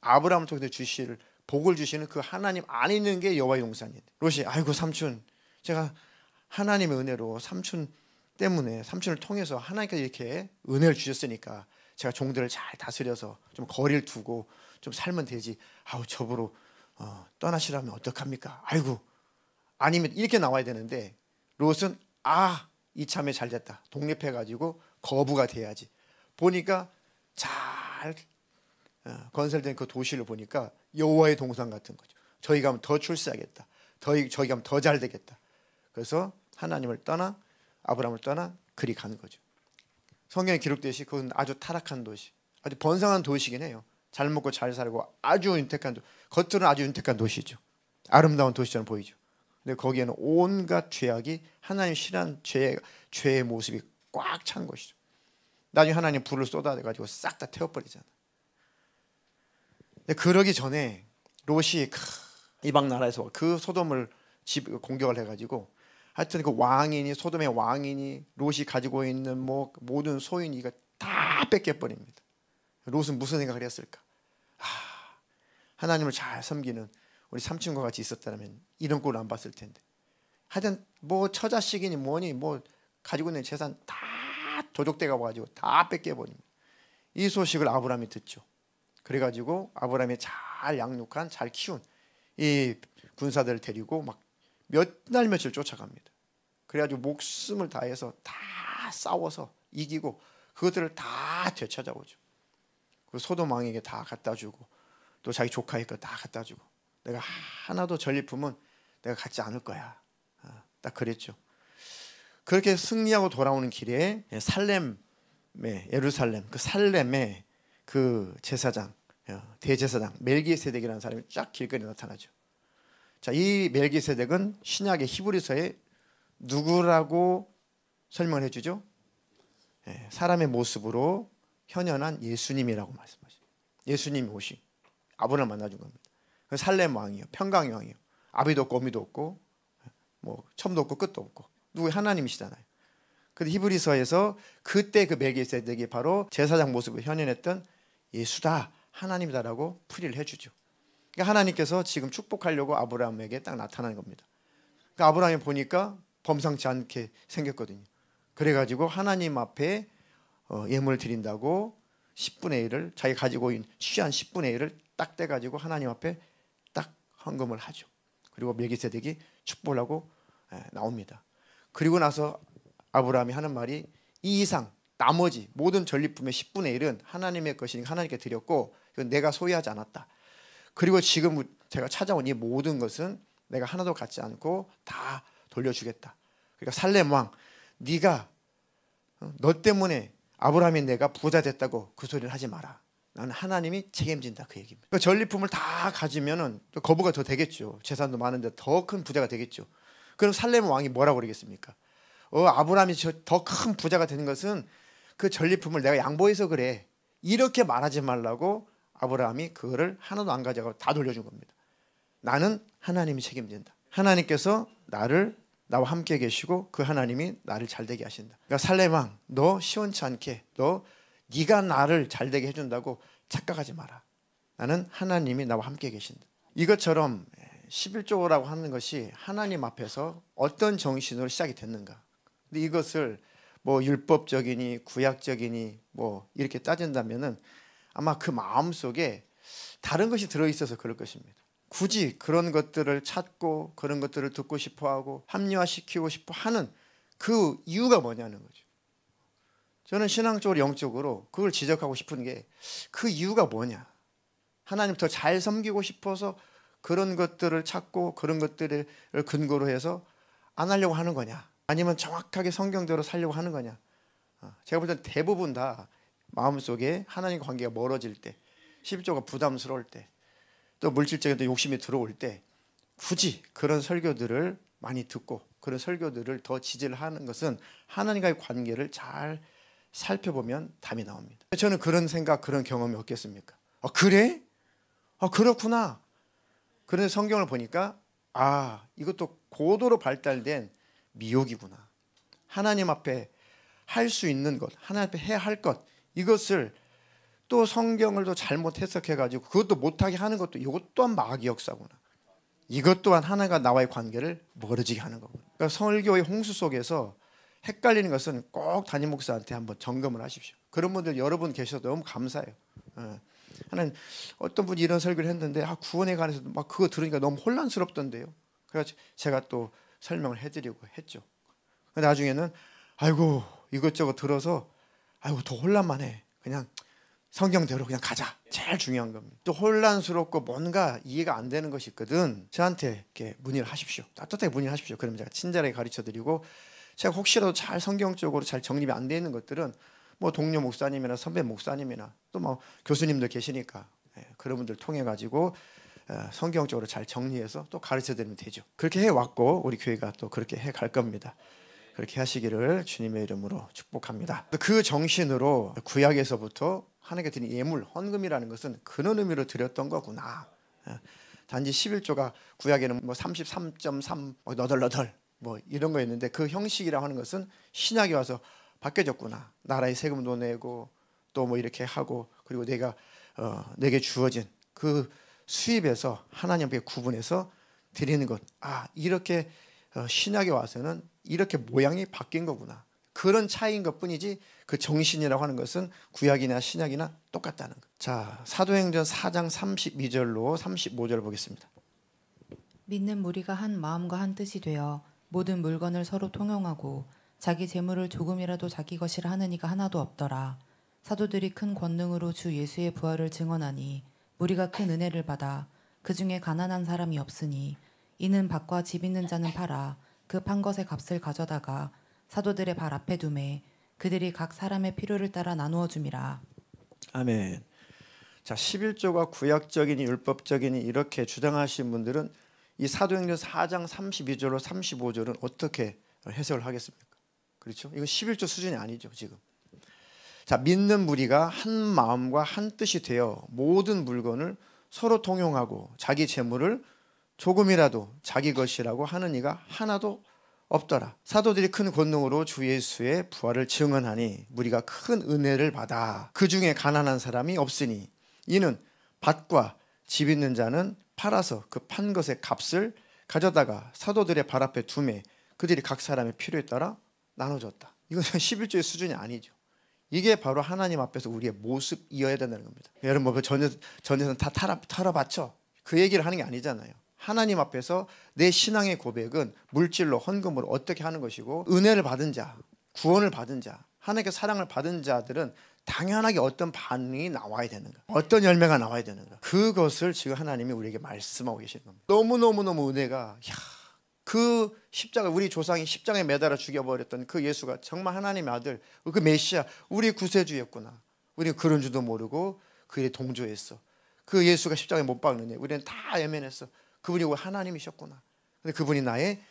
아브라함을 통해서 주시를 복을 주시는 그 하나님 안에 있는 게 여호와의 동산이에요. 롯이 아이고 삼촌, 제가 하나님의 은혜로 삼촌 때문에 삼촌을 통해서 하나님께서 이렇게 은혜를 주셨으니까 제가 종들을 잘 다스려서 좀 거리를 두고 좀 살면 되지. 아우 저보로 떠나시라면 어떡합니까? 아이고 아니면 이렇게 나와야 되는데 롯은 이참에 잘 됐다. 독립해가지고 거부가 돼야지. 보니까 잘 건설된 그 도시를 보니까 여호와의 동산 같은 거죠. 저희가 하면 더 출세하겠다. 저희가 하면 더 잘 되겠다. 그래서 하나님을 떠나 아브라함을 떠나 그리 간 거죠. 성경에 기록되듯이 그건 아주 타락한 도시, 아주 번성한 도시긴 해요. 잘 먹고 잘 살고 아주 윤택한 겉으로는 아주 윤택한 도시죠. 아름다운 도시처럼 보이죠. 근데 거기에는 온갖 죄악이 하나님 싫어하는 죄의 모습이 꽉 찬 것이죠. 나중에 하나님 불을 쏟아가지고 싹 다 태워버리잖아. 근데 그러기 전에 롯이 이방 나라에서 그 소돔을 공격을 해가지고 하여튼 그 왕이니 소돔의 왕이니 롯이 가지고 있는 뭐 모든 소유니 이거 다 뺏겨버립니다. 롯은 무슨 생각을 했을까? 하나님을 잘 섬기는 우리 삼촌과 같이 있었다면 이런 꼴을 안 봤을 텐데. 하여튼 뭐 처자식이니 뭐니 뭐 가지고 있는 재산 다 도적대가 와가지고 다 뺏겨버립니다. 이 소식을 아브라함이 듣죠. 그래가지고 아브라함이 잘 양육한 잘 키운 이 군사들을 데리고 막 몇 날 며칠 쫓아갑니다. 그래가지고 목숨을 다해서 다 싸워서 이기고 그것들을 다 되찾아오죠. 그 소돔 왕에게 다 갖다 주고 또 자기 조카의 거 다 갖다 주고 내가 하나도 전리품은 내가 갖지 않을 거야. 딱 그랬죠. 그렇게 승리하고 돌아오는 길에 예루살렘 그 살렘의 그 제사장 대제사장 멜기세덱이라는 사람이 쫙 길거리에 나타나죠. 자, 이 멜기세덱은 신약의 히브리서에 누구라고 설명을 해주죠? 사람의 모습으로 현현한 예수님이라고 말씀하시죠. 예수님이 오신 아브라함을 만나준 겁니다. 살렘 왕이요, 평강의 왕이요. 아비도 없고 어미도 없고 뭐 처음도 없고 끝도 없고 누구의 하나님이시잖아요. 근데 히브리서에서 그때 그 멜기세덱이 바로 제사장 모습을 현현했던 예수다, 하나님이다라고 풀이를 해주죠. 그러니까 하나님께서 지금 축복하려고 아브라함에게 딱 나타나는 겁니다. 그러니까 아브라함이 보니까 범상치 않게 생겼거든요. 그래가지고 하나님 앞에 예물을 드린다고 10분의 1을 자기 가지고 있는 취한 10분의 1을 딱 떼가지고 하나님 앞에 딱 헌금을 하죠. 그리고 멜기세덱이 축복을 하고 나옵니다. 그리고 나서 아브라함이 하는 말이 이 이상 나머지 모든 전리품의 10분의 1은 하나님의 것이니까 하나님께 드렸고 이건 내가 소유하지 않았다. 그리고 지금 제가 찾아온 이 모든 것은 내가 하나도 갖지 않고 다 돌려주겠다. 그러니까 살렘 왕, 네가 너 때문에 아브라함이 내가 부자 됐다고 그 소리를 하지 마라. 나는 하나님이 책임진다 그 얘기입니다. 그러니까 전리품을 다 가지면은 거부가 더 되겠죠. 재산도 많은데 더 큰 부자가 되겠죠. 그럼 살렘 왕이 뭐라고 그러겠습니까? 아브라함이 더 큰 부자가 되는 것은 그 전리품을 내가 양보해서 그래. 이렇게 말하지 말라고 아브라함이 그거를 하나도 안 가져가고 다 돌려준 겁니다. 나는 하나님이 책임진다. 하나님께서 나와 함께 계시고 그 하나님이 나를 잘되게 하신다. 그러니까 살렘 왕, 너 시원치 않게 네가 나를 잘되게 해준다고 착각하지 마라. 나는 하나님이 나와 함께 계신다. 이것처럼 11조라고 하는 것이 하나님 앞에서 어떤 정신으로 시작이 됐는가. 근데 이것을 뭐 율법적이니 구약적이니 뭐 이렇게 따진다면은 아마 그 마음속에 다른 것이 들어있어서 그럴 것입니다. 굳이 그런 것들을 찾고 그런 것들을 듣고 싶어하고 합리화시키고 싶어 하는 그 이유가 뭐냐는 거죠. 저는 신앙적으로 영적으로 그걸 지적하고 싶은 게 그 이유가 뭐냐. 하나님 더 잘 섬기고 싶어서 그런 것들을 찾고 그런 것들을 근거로 해서 안 하려고 하는 거냐. 아니면 정확하게 성경대로 살려고 하는 거냐. 제가 볼 땐 대부분 다 마음속에 하나님과 관계가 멀어질 때 11조가 부담스러울 때 또 물질적인 욕심이 들어올 때 굳이 그런 설교들을 많이 듣고 그런 설교들을 더 지지를 하는 것은 하나님과의 관계를 잘 살펴보면 답이 나옵니다. 저는 그런 생각, 그런 경험이 없겠습니까? 그래? 그렇구나. 그런데 성경을 보니까 이것도 고도로 발달된 미혹이구나. 하나님 앞에 할 수 있는 것, 하나님 앞에 해야 할 것, 이것을 또 성경을 또 잘못 해석해가지고 그것도 못하게 하는 것도 이것 또한 마귀 역사구나. 이것 또한 하나님과 나와의 관계를 멀어지게 하는 거구나. 그러니까 설교의 홍수 속에서 헷갈리는 것은 꼭 담임 목사한테 한번 점검을 하십시오. 그런 분들 여러분 계셔서 너무 감사해요. 하나님, 어떤 분이 이런 설교를 했는데 구원에 관해서 막 그거 들으니까 너무 혼란스럽던데요. 그래서 제가 또 설명을 해드리고 했죠. 나중에는 아이고 이것저것 들어서 더 혼란만 해. 그냥 성경대로 그냥 가자. 제일 중요한 겁니다. 또 혼란스럽고 뭔가 이해가 안 되는 것이 있거든. 저한테 이렇게 문의를 하십시오. 따뜻하게 문의를 하십시오. 그러면 제가 친절하게 가르쳐드리고, 제가 혹시라도 잘 성경적으로 잘 정립이 안 돼 있는 것들은 뭐 동료 목사님이나 선배 목사님이나 또 뭐 교수님들 계시니까 그런 분들 통해 가지고 성경적으로 잘 정리해서 또 가르쳐드리면 되죠. 그렇게 해왔고 우리 교회가 또 그렇게 해갈 겁니다. 그렇게 하시기를 주님의 이름으로 축복합니다. 그 정신으로 구약에서부터 하나님께 드린 예물, 헌금이라는 것은 그런 의미로 드렸던 거구나. 단지 11조가 구약에는 뭐 33.3 너덜너덜 뭐 이런 거였는데, 그 형식이라고 하는 것은 신약에 와서 바뀌어졌구나. 나라의 세금도 내고 또 뭐 이렇게 하고, 그리고 내게 주어진 그 수입에서 하나님께 구분해서 드리는 것. 이렇게 신약에 와서는 이렇게 모양이 바뀐 거구나. 그런 차이인 것뿐이지 그 정신이라고 하는 것은 구약이나 신약이나 똑같다는 것. 자, 사도행전 4장 32절로 35절 보겠습니다. 믿는 무리가 한 마음과 한 뜻이 되어 모든 물건을 서로 통용하고 자기 재물을 조금이라도 자기 것이라 하는 이가 하나도 없더라. 사도들이 큰 권능으로 주 예수의 부활을 증언하니 무리가 큰 은혜를 받아 그 중에 가난한 사람이 없으니 이는 밭과 집 있는 자는 팔아 그 판 것의 값을 가져다가 사도들의 발 앞에 두매 그들이 각 사람의 필요를 따라 나누어 줌이라. 아멘. 자, 11조가 구약적이니 율법적이니 이렇게 주장하신 분들은 이 사도행전 4장 32절로 35절은 어떻게 해석을 하겠습니까? 그렇죠? 이건 11조 수준이 아니죠, 지금. 자, 믿는 무리가 한 마음과 한 뜻이 되어 모든 물건을 서로 통용하고 자기 재물을 조금이라도 자기 것이라고 하는 이가 하나도 없더라. 사도들이 큰 권능으로 주 예수의 부활을 증언하니 무리가 큰 은혜를 받아 그 중에 가난한 사람이 없으니 이는 밭과 집 있는 자는 팔아서 그 판 것의 값을 가져다가 사도들의 발 앞에 두매 그들이 각 사람의 필요에 따라 나눠줬다. 이건 11조의 수준이 아니죠. 이게 바로 하나님 앞에서 우리의 모습이어야 된다는 겁니다. 여러분 뭐 전에는 다 털어봤죠? 그 얘기를 하는 게 아니잖아요. 하나님 앞에서 내 신앙의 고백은 물질로 헌금으로 어떻게 하는 것이고, 은혜를 받은 자, 구원을 받은 자, 하나님께 사랑을 받은 자들은 당연하게 어떤 반응이 나와야 되는가, 어떤 열매가 나와야 되는가, 그것을 지금 하나님이 우리에게 말씀하고 계시는 겁니다. 너무너무 은혜가, 그 십자가, 우리 조상이 십자가에 매달아 죽여버렸던 그 예수가 정말 하나님의 아들, 그 메시아, 우리 구세주였구나. 우리는 그런 줄도 모르고 그 일에 동조했어. 그 예수가 십자가에 못 박느냐 우리는 다 외면했어. 그분이 하나님이셨구나. 근데 그분이 나의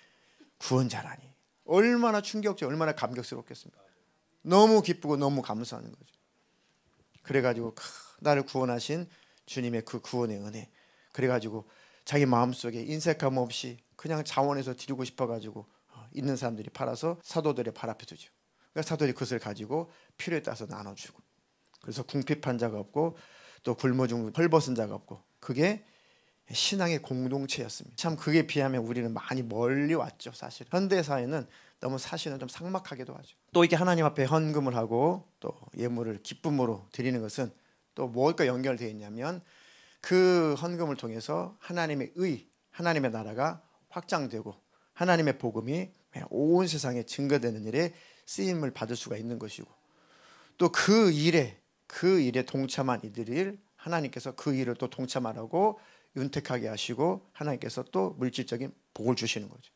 구원자라니. 얼마나 충격적, 얼마나 감격스럽겠습니까? 너무 기쁘고 너무 감사하는 거죠. 그래가지고 나를 구원하신 주님의 그 구원의 은혜, 그래가지고 자기 마음속에 인색함 없이 그냥 자원해서 드리고 싶어가지고 있는 사람들이 팔아서 사도들의 발 앞에 두죠. 그러니까 사도들이 그것을 가지고 필요에 따라서 나눠주고, 그래서 궁핍한 자가 없고 또 굶어 죽는 헐벗은 자가 없고, 그게 신앙의 공동체였습니다. 참 그게 비하면 우리는 많이 멀리 왔죠. 사실 현대 사회는 너무 사실은 좀 삭막하기도 하죠. 또 이게 하나님 앞에 헌금을 하고 또 예물을 기쁨으로 드리는 것은 또 무엇과 연결되어 있냐면, 그 헌금을 통해서 하나님의 의, 하나님의 나라가 확장되고 하나님의 복음이 온 세상에 증거되는 일에 쓰임을 받을 수가 있는 것이고, 또 그 일에 동참한 이들을 하나님께서 그 일을 또 동참하라고 윤택하게 하시고 하나님께서 또 물질적인 복을 주시는 거죠.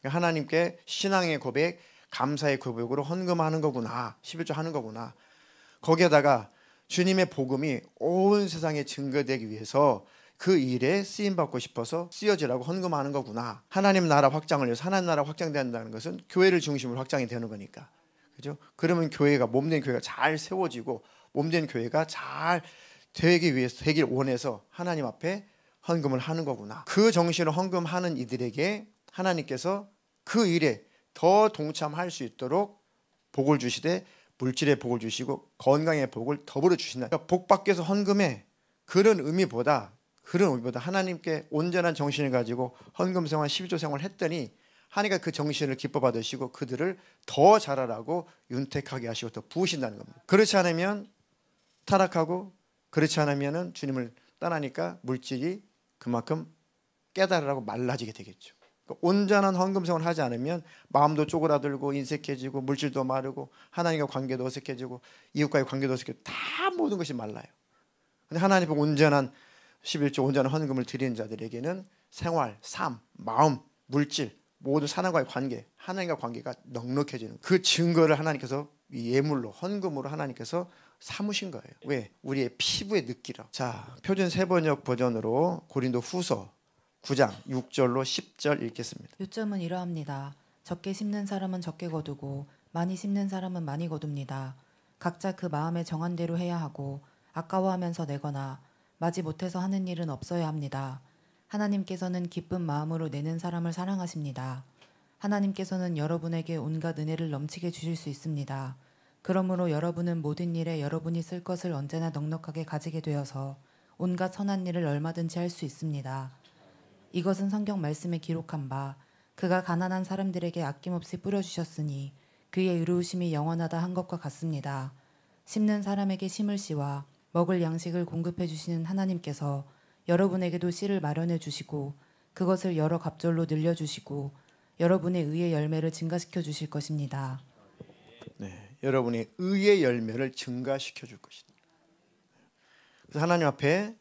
하나님께 신앙의 고백, 감사의 고백으로 헌금하는 거구나, 11조 하는 거구나. 거기에다가 주님의 복음이 온 세상에 증거되기 위해서 그 일에 쓰임 받고 싶어서 쓰여지라고 헌금하는 거구나. 하나님 나라 확장을 위해서 하나님 나라 확장된다는 것은 교회를 중심으로 확장이 되는 거니까. 그죠? 그러면 교회가 몸된 교회가 잘 세워지고 몸된 교회가 잘 되기 위해서 되길 원해서 하나님 앞에 헌금을 하는 거구나. 그 정신으로 헌금하는 이들에게 하나님께서 그 일에 더 동참할 수 있도록 복을 주시되 물질의 복을 주시고 건강의 복을 더불어 주신다. 그러니까 복 받기 위해서 헌금해. 그런 의미보다 하나님께 온전한 정신을 가지고 헌금 생활 12조 생활을 했더니 하나님과 그 정신을 기뻐 받으시고 그들을 더 자라라고 윤택하게 하시고 더 부으신다는 겁니다. 그렇지 않으면 타락하고 그렇지 않으면 주님을 떠나니까 물질이 그만큼 깨달으라고 말라지게 되겠죠. 그러니까 온전한 헌금 생활을 하지 않으면 마음도 쪼그라들고 인색해지고 물질도 마르고 하나님과 관계도 어색해지고 이웃과의 관계도 어색해지고 다 모든 것이 말라요. 근데 하나님 보고 온전한 11조 온전한 헌금을 드리는 자들에게는 생활, 삶, 마음, 물질 모든 사람과의 관계, 하나님과 관계가 넉넉해지는 그 증거를 하나님께서 예물로 헌금으로 하나님께서 삼으신 거예요. 왜? 우리의 피부에 느끼라. 자, 표준 세번역 버전으로 고린도 후서 9장 6절로 10절 읽겠습니다. 요점은 이러합니다. 적게 심는 사람은 적게 거두고 많이 심는 사람은 많이 거둡니다. 각자 그 마음에 정한 대로 해야 하고 아까워하면서 내거나 마지 못해서 하는 일은 없어야 합니다. 하나님께서는 기쁜 마음으로 내는 사람을 사랑하십니다. 하나님께서는 여러분에게 온갖 은혜를 넘치게 주실 수 있습니다. 그러므로 여러분은 모든 일에 여러분이 쓸 것을 언제나 넉넉하게 가지게 되어서 온갖 선한 일을 얼마든지 할 수 있습니다. 이것은 성경 말씀에 기록한 바 그가 가난한 사람들에게 아낌없이 뿌려주셨으니 그의 의로우심이 영원하다 한 것과 같습니다. 심는 사람에게 심을 씨와 먹을 양식을 공급해 주시는 하나님께서 여러분에게도 씨를 마련해 주시고 그것을 여러 갑절로 늘려주시고 여러분의 의의 열매를 증가시켜 주실 것입니다. 네, 여러분의 의의 열매를 증가시켜 줄 것이다. 그래서 하나님 앞에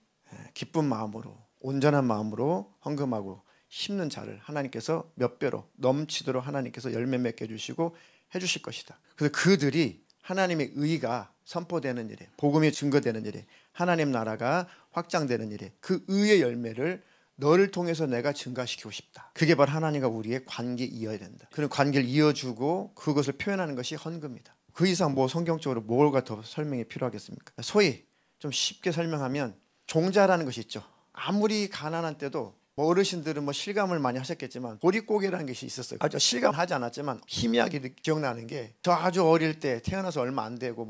기쁜 마음으로 온전한 마음으로 헌금하고 심는 자를 하나님께서 몇 배로 넘치도록 하나님께서 열매 맺게 해주시고 해주실 것이다. 그래서 그들이 하나님의 의가 선포되는 일에 복음이 증거되는 일에 하나님 나라가 확장되는 일에 그 의의 열매를 너를 통해서 내가 증가시키고 싶다. 그게 바로 하나님과 우리의 관계 이어야 된다. 그런 관계를 이어주고 그것을 표현하는 것이 헌금이다. 그 이상 뭐 성경적으로 뭐가 더 설명이 필요하겠습니까? 소위 좀 쉽게 설명하면 종자라는 것이 있죠. 아무리 가난한 때도 뭐 어르신들은 뭐 실감을 많이 하셨겠지만 보릿고개라는 것이 있었어요. 아주 실감하지 않았지만 희미하게 기억나는 게 저 아주 어릴 때 태어나서 얼마 안 되고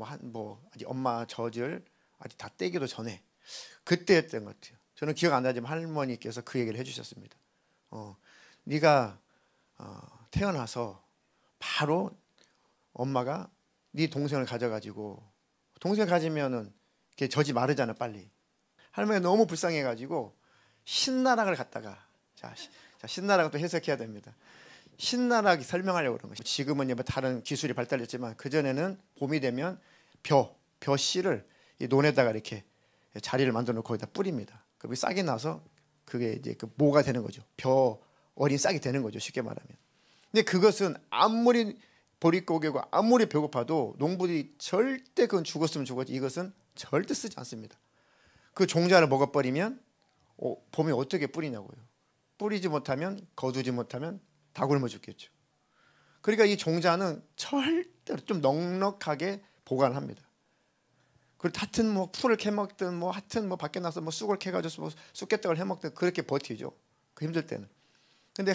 아직 엄마 젖을 아직 다 떼기도 전에 그때였던 것 같아요. 저는 기억 안 나지만 할머니께서 그 얘기를 해주셨습니다. 네가 태어나서 바로 엄마가 네 동생을 가져가지고 동생 가지면은 걔 젖이 마르잖아 빨리. 할머니가 너무 불쌍해가지고 신나락을 갖다가 자 신나락은 또 해석해야 됩니다. 신나락이 설명하려고 그런 것이 지금은 뭐 다른 기술이 발달했지만 그 전에는 봄이 되면 벼 씨를 이 논에다가 이렇게 자리를 만들어 놓고 거기다 뿌립니다. 그게 싹이 나서 그게 이제 그 모가 되는 거죠. 벼 어린 싹이 되는 거죠. 쉽게 말하면. 근데 그것은 아무리 보릿고개고 아무리 배고파도 농부들이 절대 그건 죽었으면 죽었지 이것은 절대 쓰지 않습니다. 그 종자를 먹어버리면 봄에 어떻게 뿌리냐고요. 뿌리지 못하면 거두지 못하면 다 굶어 죽겠죠. 그러니까 이 종자는 절대로 좀 넉넉하게 보관을 합니다. 그리고 하여튼 뭐 풀을 캐먹든 뭐 하여튼 뭐 밖에 나서 뭐 쑥을 캐가지고 뭐 쑥개떡을 해먹든 그렇게 버티죠. 그 힘들 때는. 근데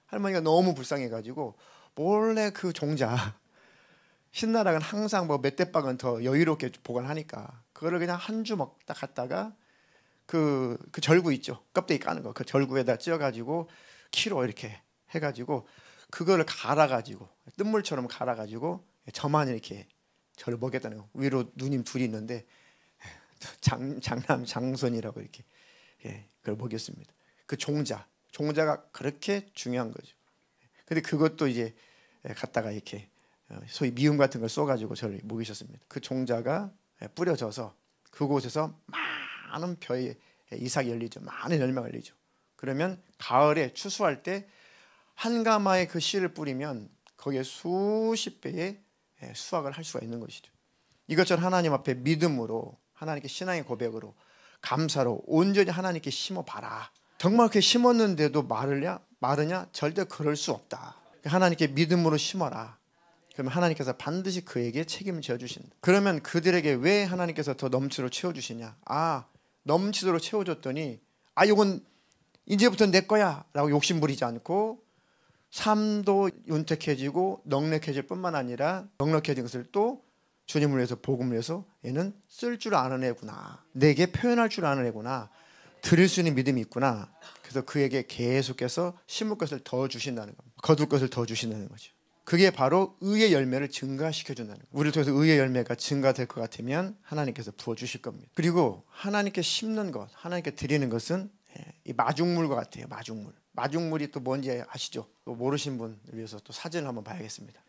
할머니가 너무 불쌍해가지고 몰래 그 종자 신나락은 항상 뭐 몇 대박은 더 여유롭게 보관하니까 그거를 그냥 한 주먹 딱 갖다가 그 절구 있죠. 껍데기 까는 거. 그 절구에다 찧어가지고 키로 이렇게 해가지고 그거를 갈아가지고 뜬물처럼 갈아가지고 저만 이렇게 저를 먹였다는 거. 위로 누님 둘이 있는데 장남 장손이라고 이렇게 그걸 먹였습니다. 그 종자가 그렇게 중요한 거죠. 근데 그것도 이제 갖다가 이렇게 소위 미음 같은 걸 쏘가지고 저를 먹이셨습니다. 그 종자가 뿌려져서 그곳에서 많은 벼에 이삭이 열리죠. 많은 열매가 열리죠. 그러면 가을에 추수할 때 한 가마의 그 씨를 뿌리면 거기에 수십 배의 수확을 할 수가 있는 것이죠. 이것처럼 하나님 앞에 믿음으로 하나님께 신앙의 고백으로 감사로 온전히 하나님께 심어봐라. 정말 그렇게 심었는데도 마르냐? 절대 그럴 수 없다. 하나님께 믿음으로 심어라. 그러면 하나님께서 반드시 그에게 책임을 져주신다. 그러면 그들에게 왜 하나님께서 더 넘치도록 채워주시냐? 넘치도록 채워줬더니 이건 이제부터 내 거야 라고 욕심 부리지 않고 삶도 윤택해지고 넉넉해질 뿐만 아니라 넉넉해진 것을 또 주님을 위해서 복음을 위해서 얘는 쓸 줄 아는 애구나. 내게 표현할 줄 아는 애구나. 드릴 수 있는 믿음이 있구나. 그래서 그에게 계속해서 심을 것을 더 주신다는 겁니다. 거둘 것을 더 주신다는 거죠. 그게 바로 의의 열매를 증가시켜준다는 거예요. 우리를 통해서 의의 열매가 증가될 것 같으면 하나님께서 부어주실 겁니다. 그리고 하나님께 심는 것, 하나님께 드리는 것은 이 마중물과 같아요. 마중물이 또 뭔지 아시죠? 또 모르신 분을 위해서 또 사진을 한번 봐야겠습니다.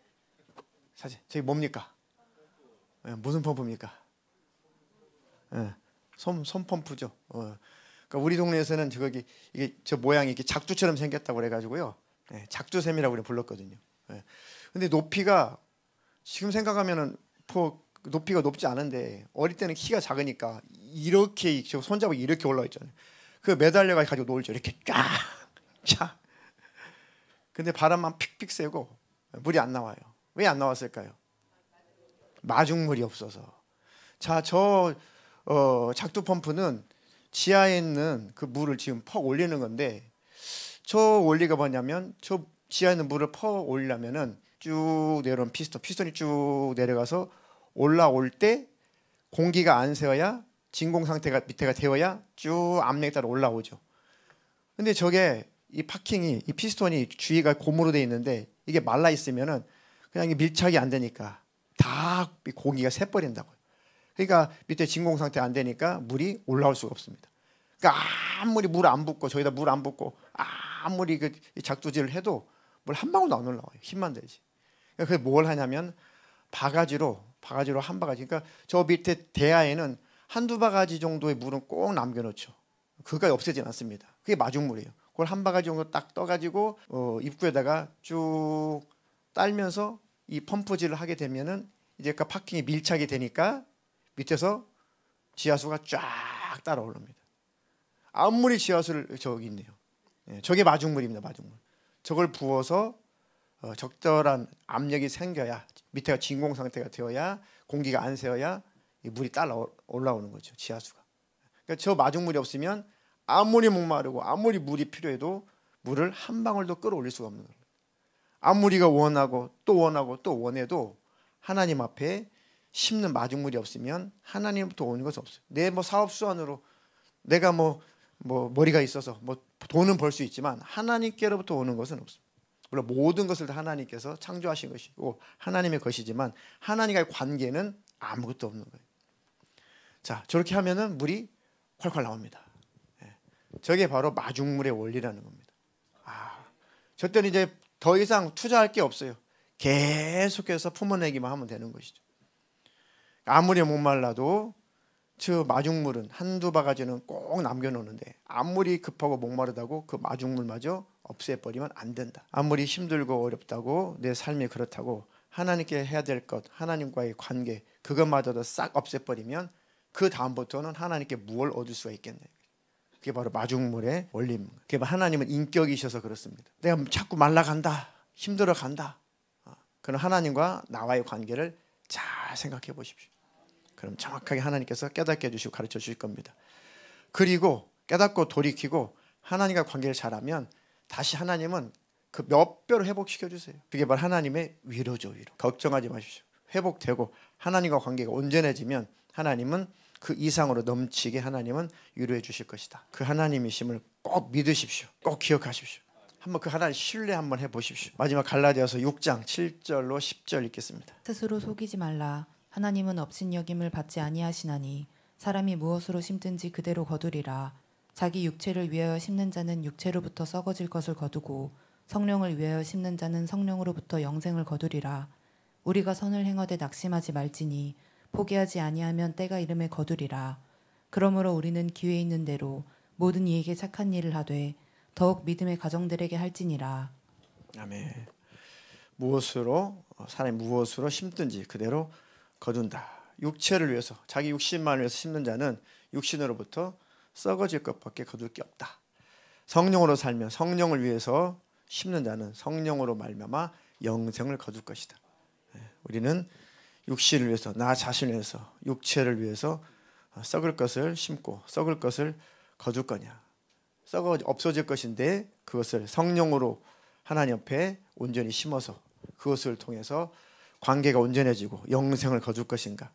사진. 저기 뭡니까? 무슨 펌프입니까? 손 펌프죠. 그러니까 우리 동네에서는 이게 저 모양이 이렇게 작두처럼 생겼다고 그래가지고요. 작두샘이라고 우리 불렀거든요. 근데 높이가 지금 생각하면은 높이가 높지 않은데 어릴 때는 키가 작으니까 이렇게 손잡고 이렇게 올라와 있잖아요. 그 매달려 가지고 놀죠. 이렇게 쫙. 근데 바람만 픽픽 쐬고 물이 안 나와요. 왜 안 나왔을까요? 마중물이 없어서. 자, 작두 펌프는 지하에 있는 그 물을 지금 퍽 올리는 건데 저 원리가 뭐냐면 저 지하에 있는 물을 퍽 올리려면은 쭉 내려온 피스톤이 쭉 내려가서 올라올 때 공기가 안 새어야 진공 상태가 밑에가 되어야 쭉 압력에 따라 올라오죠. 근데 저게 이 피스톤이 주위가 고무로 돼 있는데 이게 말라 있으면은 그냥 밀착이 안 되니까 다 공기가 새버린다고요. 그러니까 밑에 진공 상태 안 되니까 물이 올라올 수가 없습니다. 그러니까 아무리 물 안 붓고 저기다 물 안 붓고 아무리 그 작두질을 해도 물 한 방울도 안 올라와요. 힘만 되지. 그러니까 그게 뭘 하냐면 바가지로 한 바가지. 그러니까 저 밑에 대야에는 한두 바가지 정도의 물은 꼭 남겨놓죠. 그거까지 없애진 않습니다. 그게 마중물이에요. 그걸 한 바가지 정도 딱 떠가지고 입구에다가 쭉 딸면서 이 펌프질을 하게 되면은 이제 그 파킹이 밀착이 되니까 밑에서 지하수가 쫙 따라 올라옵니다. 아무리 지하수를 저기 있네요. 저게 마중물입니다. 마중물. 저걸 부어서 적절한 압력이 생겨야 밑에가 진공 상태가 되어야 공기가 안 새어야 이 물이 따라 올라오는 거죠. 지하수가. 그러니까 저 마중물이 없으면 아무리 목마르고 아무리 물이 필요해도 물을 한 방울도 끌어올릴 수가 없는 거예요. 아무리가 원하고 또 원해도 하나님 앞에 심는 마중물이 없으면 하나님부터 오는 것은 없어요. 내 사업 수완으로 내가 머리가 있어서 돈은 벌 수 있지만 하나님께로부터 오는 것은 없습니다. 물론 모든 것을 다 하나님께서 창조하신 것이고 하나님의 것이지만 하나님과의 관계는 아무것도 없는 거예요. 자, 저렇게 하면은 물이 콸콸 나옵니다. 저게 바로 마중물의 원리라는 겁니다. 저때는 이제 더 이상 투자할 게 없어요. 계속해서 품어내기만 하면 되는 것이죠. 아무리 목말라도 저 마중물은 한두 바가지는 꼭 남겨놓는데 아무리 급하고 목마르다고 그 마중물마저 없애버리면 안 된다. 아무리 힘들고 어렵다고 내 삶이 그렇다고 하나님께 해야 될 것, 하나님과의 관계 그것마저도 싹 없애버리면 그 다음부터는 하나님께 무엇을 얻을 수가 있겠네. 그게 바로 마중물의 원리입니다. 그게 바로 하나님은 인격이셔서 그렇습니다. 내가 자꾸 말라간다, 힘들어간다. 그럼 하나님과 나와의 관계를 잘 생각해 보십시오. 그럼 정확하게 하나님께서 깨닫게 해주시고 가르쳐 주실 겁니다. 그리고 깨닫고 돌이키고 하나님과 관계를 잘하면 다시 하나님은 그 몇 배로 회복시켜 주세요. 그게 바로 하나님의 위로죠. 위로. 걱정하지 마십시오. 회복되고 하나님과 관계가 온전해지면 하나님은 그 이상으로 넘치게 하나님은 위로해 주실 것이다. 그 하나님이심을 꼭 믿으십시오. 꼭 기억하십시오. 한번 그 하나님 신뢰 한번 해보십시오. 마지막 갈라디아서 6장 7절로 10절 읽겠습니다. 스스로 속이지 말라. 하나님은 업신여김을 받지 아니하시나니 사람이 무엇으로 심든지 그대로 거두리라. 자기 육체를 위하여 심는 자는 육체로부터 썩어질 것을 거두고 성령을 위하여 심는 자는 성령으로부터 영생을 거두리라. 우리가 선을 행하되 낙심하지 말지니 포기하지 아니하면 때가 이름에 거두리라. 그러므로 우리는 기회 있는 대로 모든 이에게 착한 일을 하되 더욱 믿음의 가정들에게 할지니라. 아멘. 사람이 무엇으로 심든지 그대로 거둔다. 육체를 위해서 자기 육신만을 위해서 심는 자는 육신으로부터 썩어질 것밖에 거둘 게 없다. 성령으로 살면 성령을 위해서 심는 자는 성령으로 말미암아 영생을 거둘 것이다. 우리는 육신을 위해서, 나 자신을 위해서, 육체를 위해서 썩을 것을 심고 썩을 것을 거둘 거냐. 썩어 없어질 것인데 그것을 성령으로 하나님 옆에 온전히 심어서 그것을 통해서 관계가 온전해지고 영생을 거둘 것인가.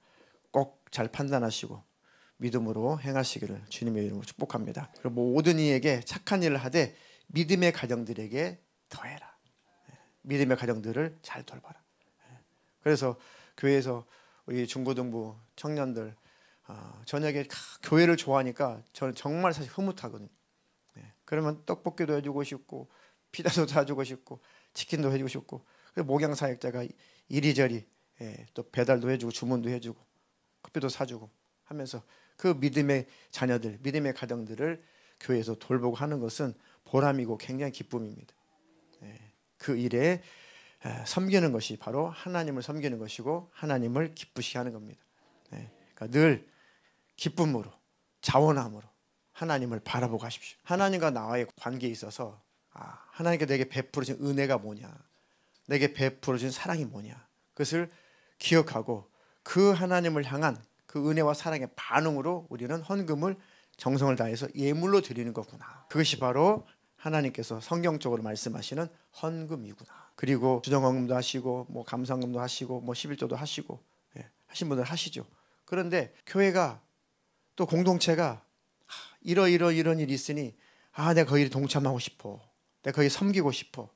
꼭 잘 판단하시고 믿음으로 행하시기를 주님의 이름으로 축복합니다. 그리고 모든 이에게 착한 일을 하되 믿음의 가정들에게 더해라. 믿음의 가정들을 잘 돌봐라. 그래서 교회에서 우리 중고등부 청년들 저녁에 교회를 좋아하니까 저는 정말 사실 흐뭇하거든요. 그러면 떡볶이도 해주고 싶고 피자도 사주고 싶고 치킨도 해주고 싶고 목양 사역자가 이리저리 또 배달도 해주고 주문도 해주고 커피도 사주고 하면서 그 믿음의 자녀들, 믿음의 가정들을 교회에서 돌보고 하는 것은 보람이고 굉장히 기쁨입니다. 그 일에 섬기는 것이 바로 하나님을 섬기는 것이고 하나님을 기쁘시게 하는 겁니다. 그러니까 늘 기쁨으로 자원함으로 하나님을 바라보고 하십시오. 하나님과 나와의 관계에 있어서 하나님께 내게 베풀어 주신 은혜가 뭐냐, 내게 베풀어 주신 사랑이 뭐냐, 그것을 기억하고 그 하나님을 향한 그 은혜와 사랑의 반응으로 우리는 헌금을 정성을 다해서 예물로 드리는 거구나. 그것이 바로 하나님께서 성경적으로 말씀하시는 헌금이구나. 그리고 주정헌금도 하시고 뭐 감사헌금도 하시고 뭐 11조도 하시고 하신 분들 하시죠. 그런데 교회가 또 공동체가 이런 일이 있으니 내가 거기에 동참하고 싶어. 내가 거기에 섬기고 싶어.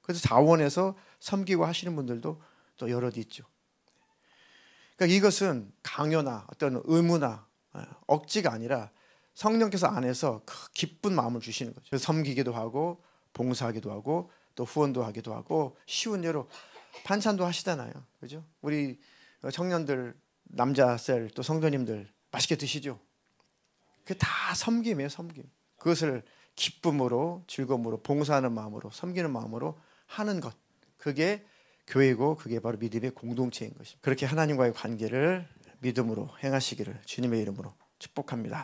그래서 자원해서 섬기고 하시는 분들도 또 여럿 있죠. 그러니까 이것은 강요나 어떤 의무나 억지가 아니라 성령께서 안에서 그 기쁜 마음을 주시는 거죠. 그래서 섬기기도 하고 봉사하기도 하고 또 후원도 하기도 하고 쉬운 예로 반찬도 하시잖아요. 그죠? 우리 청년들, 남자 셀 또 성도님들 맛있게 드시죠? 그게 다 섬김이에요, 섬김. 그것을 기쁨으로, 즐거움으로, 봉사하는 마음으로, 섬기는 마음으로 하는 것. 그게 교회고 그게 바로 믿음의 공동체인 것입니다. 그렇게 하나님과의 관계를 믿음으로 행하시기를 주님의 이름으로 축복합니다.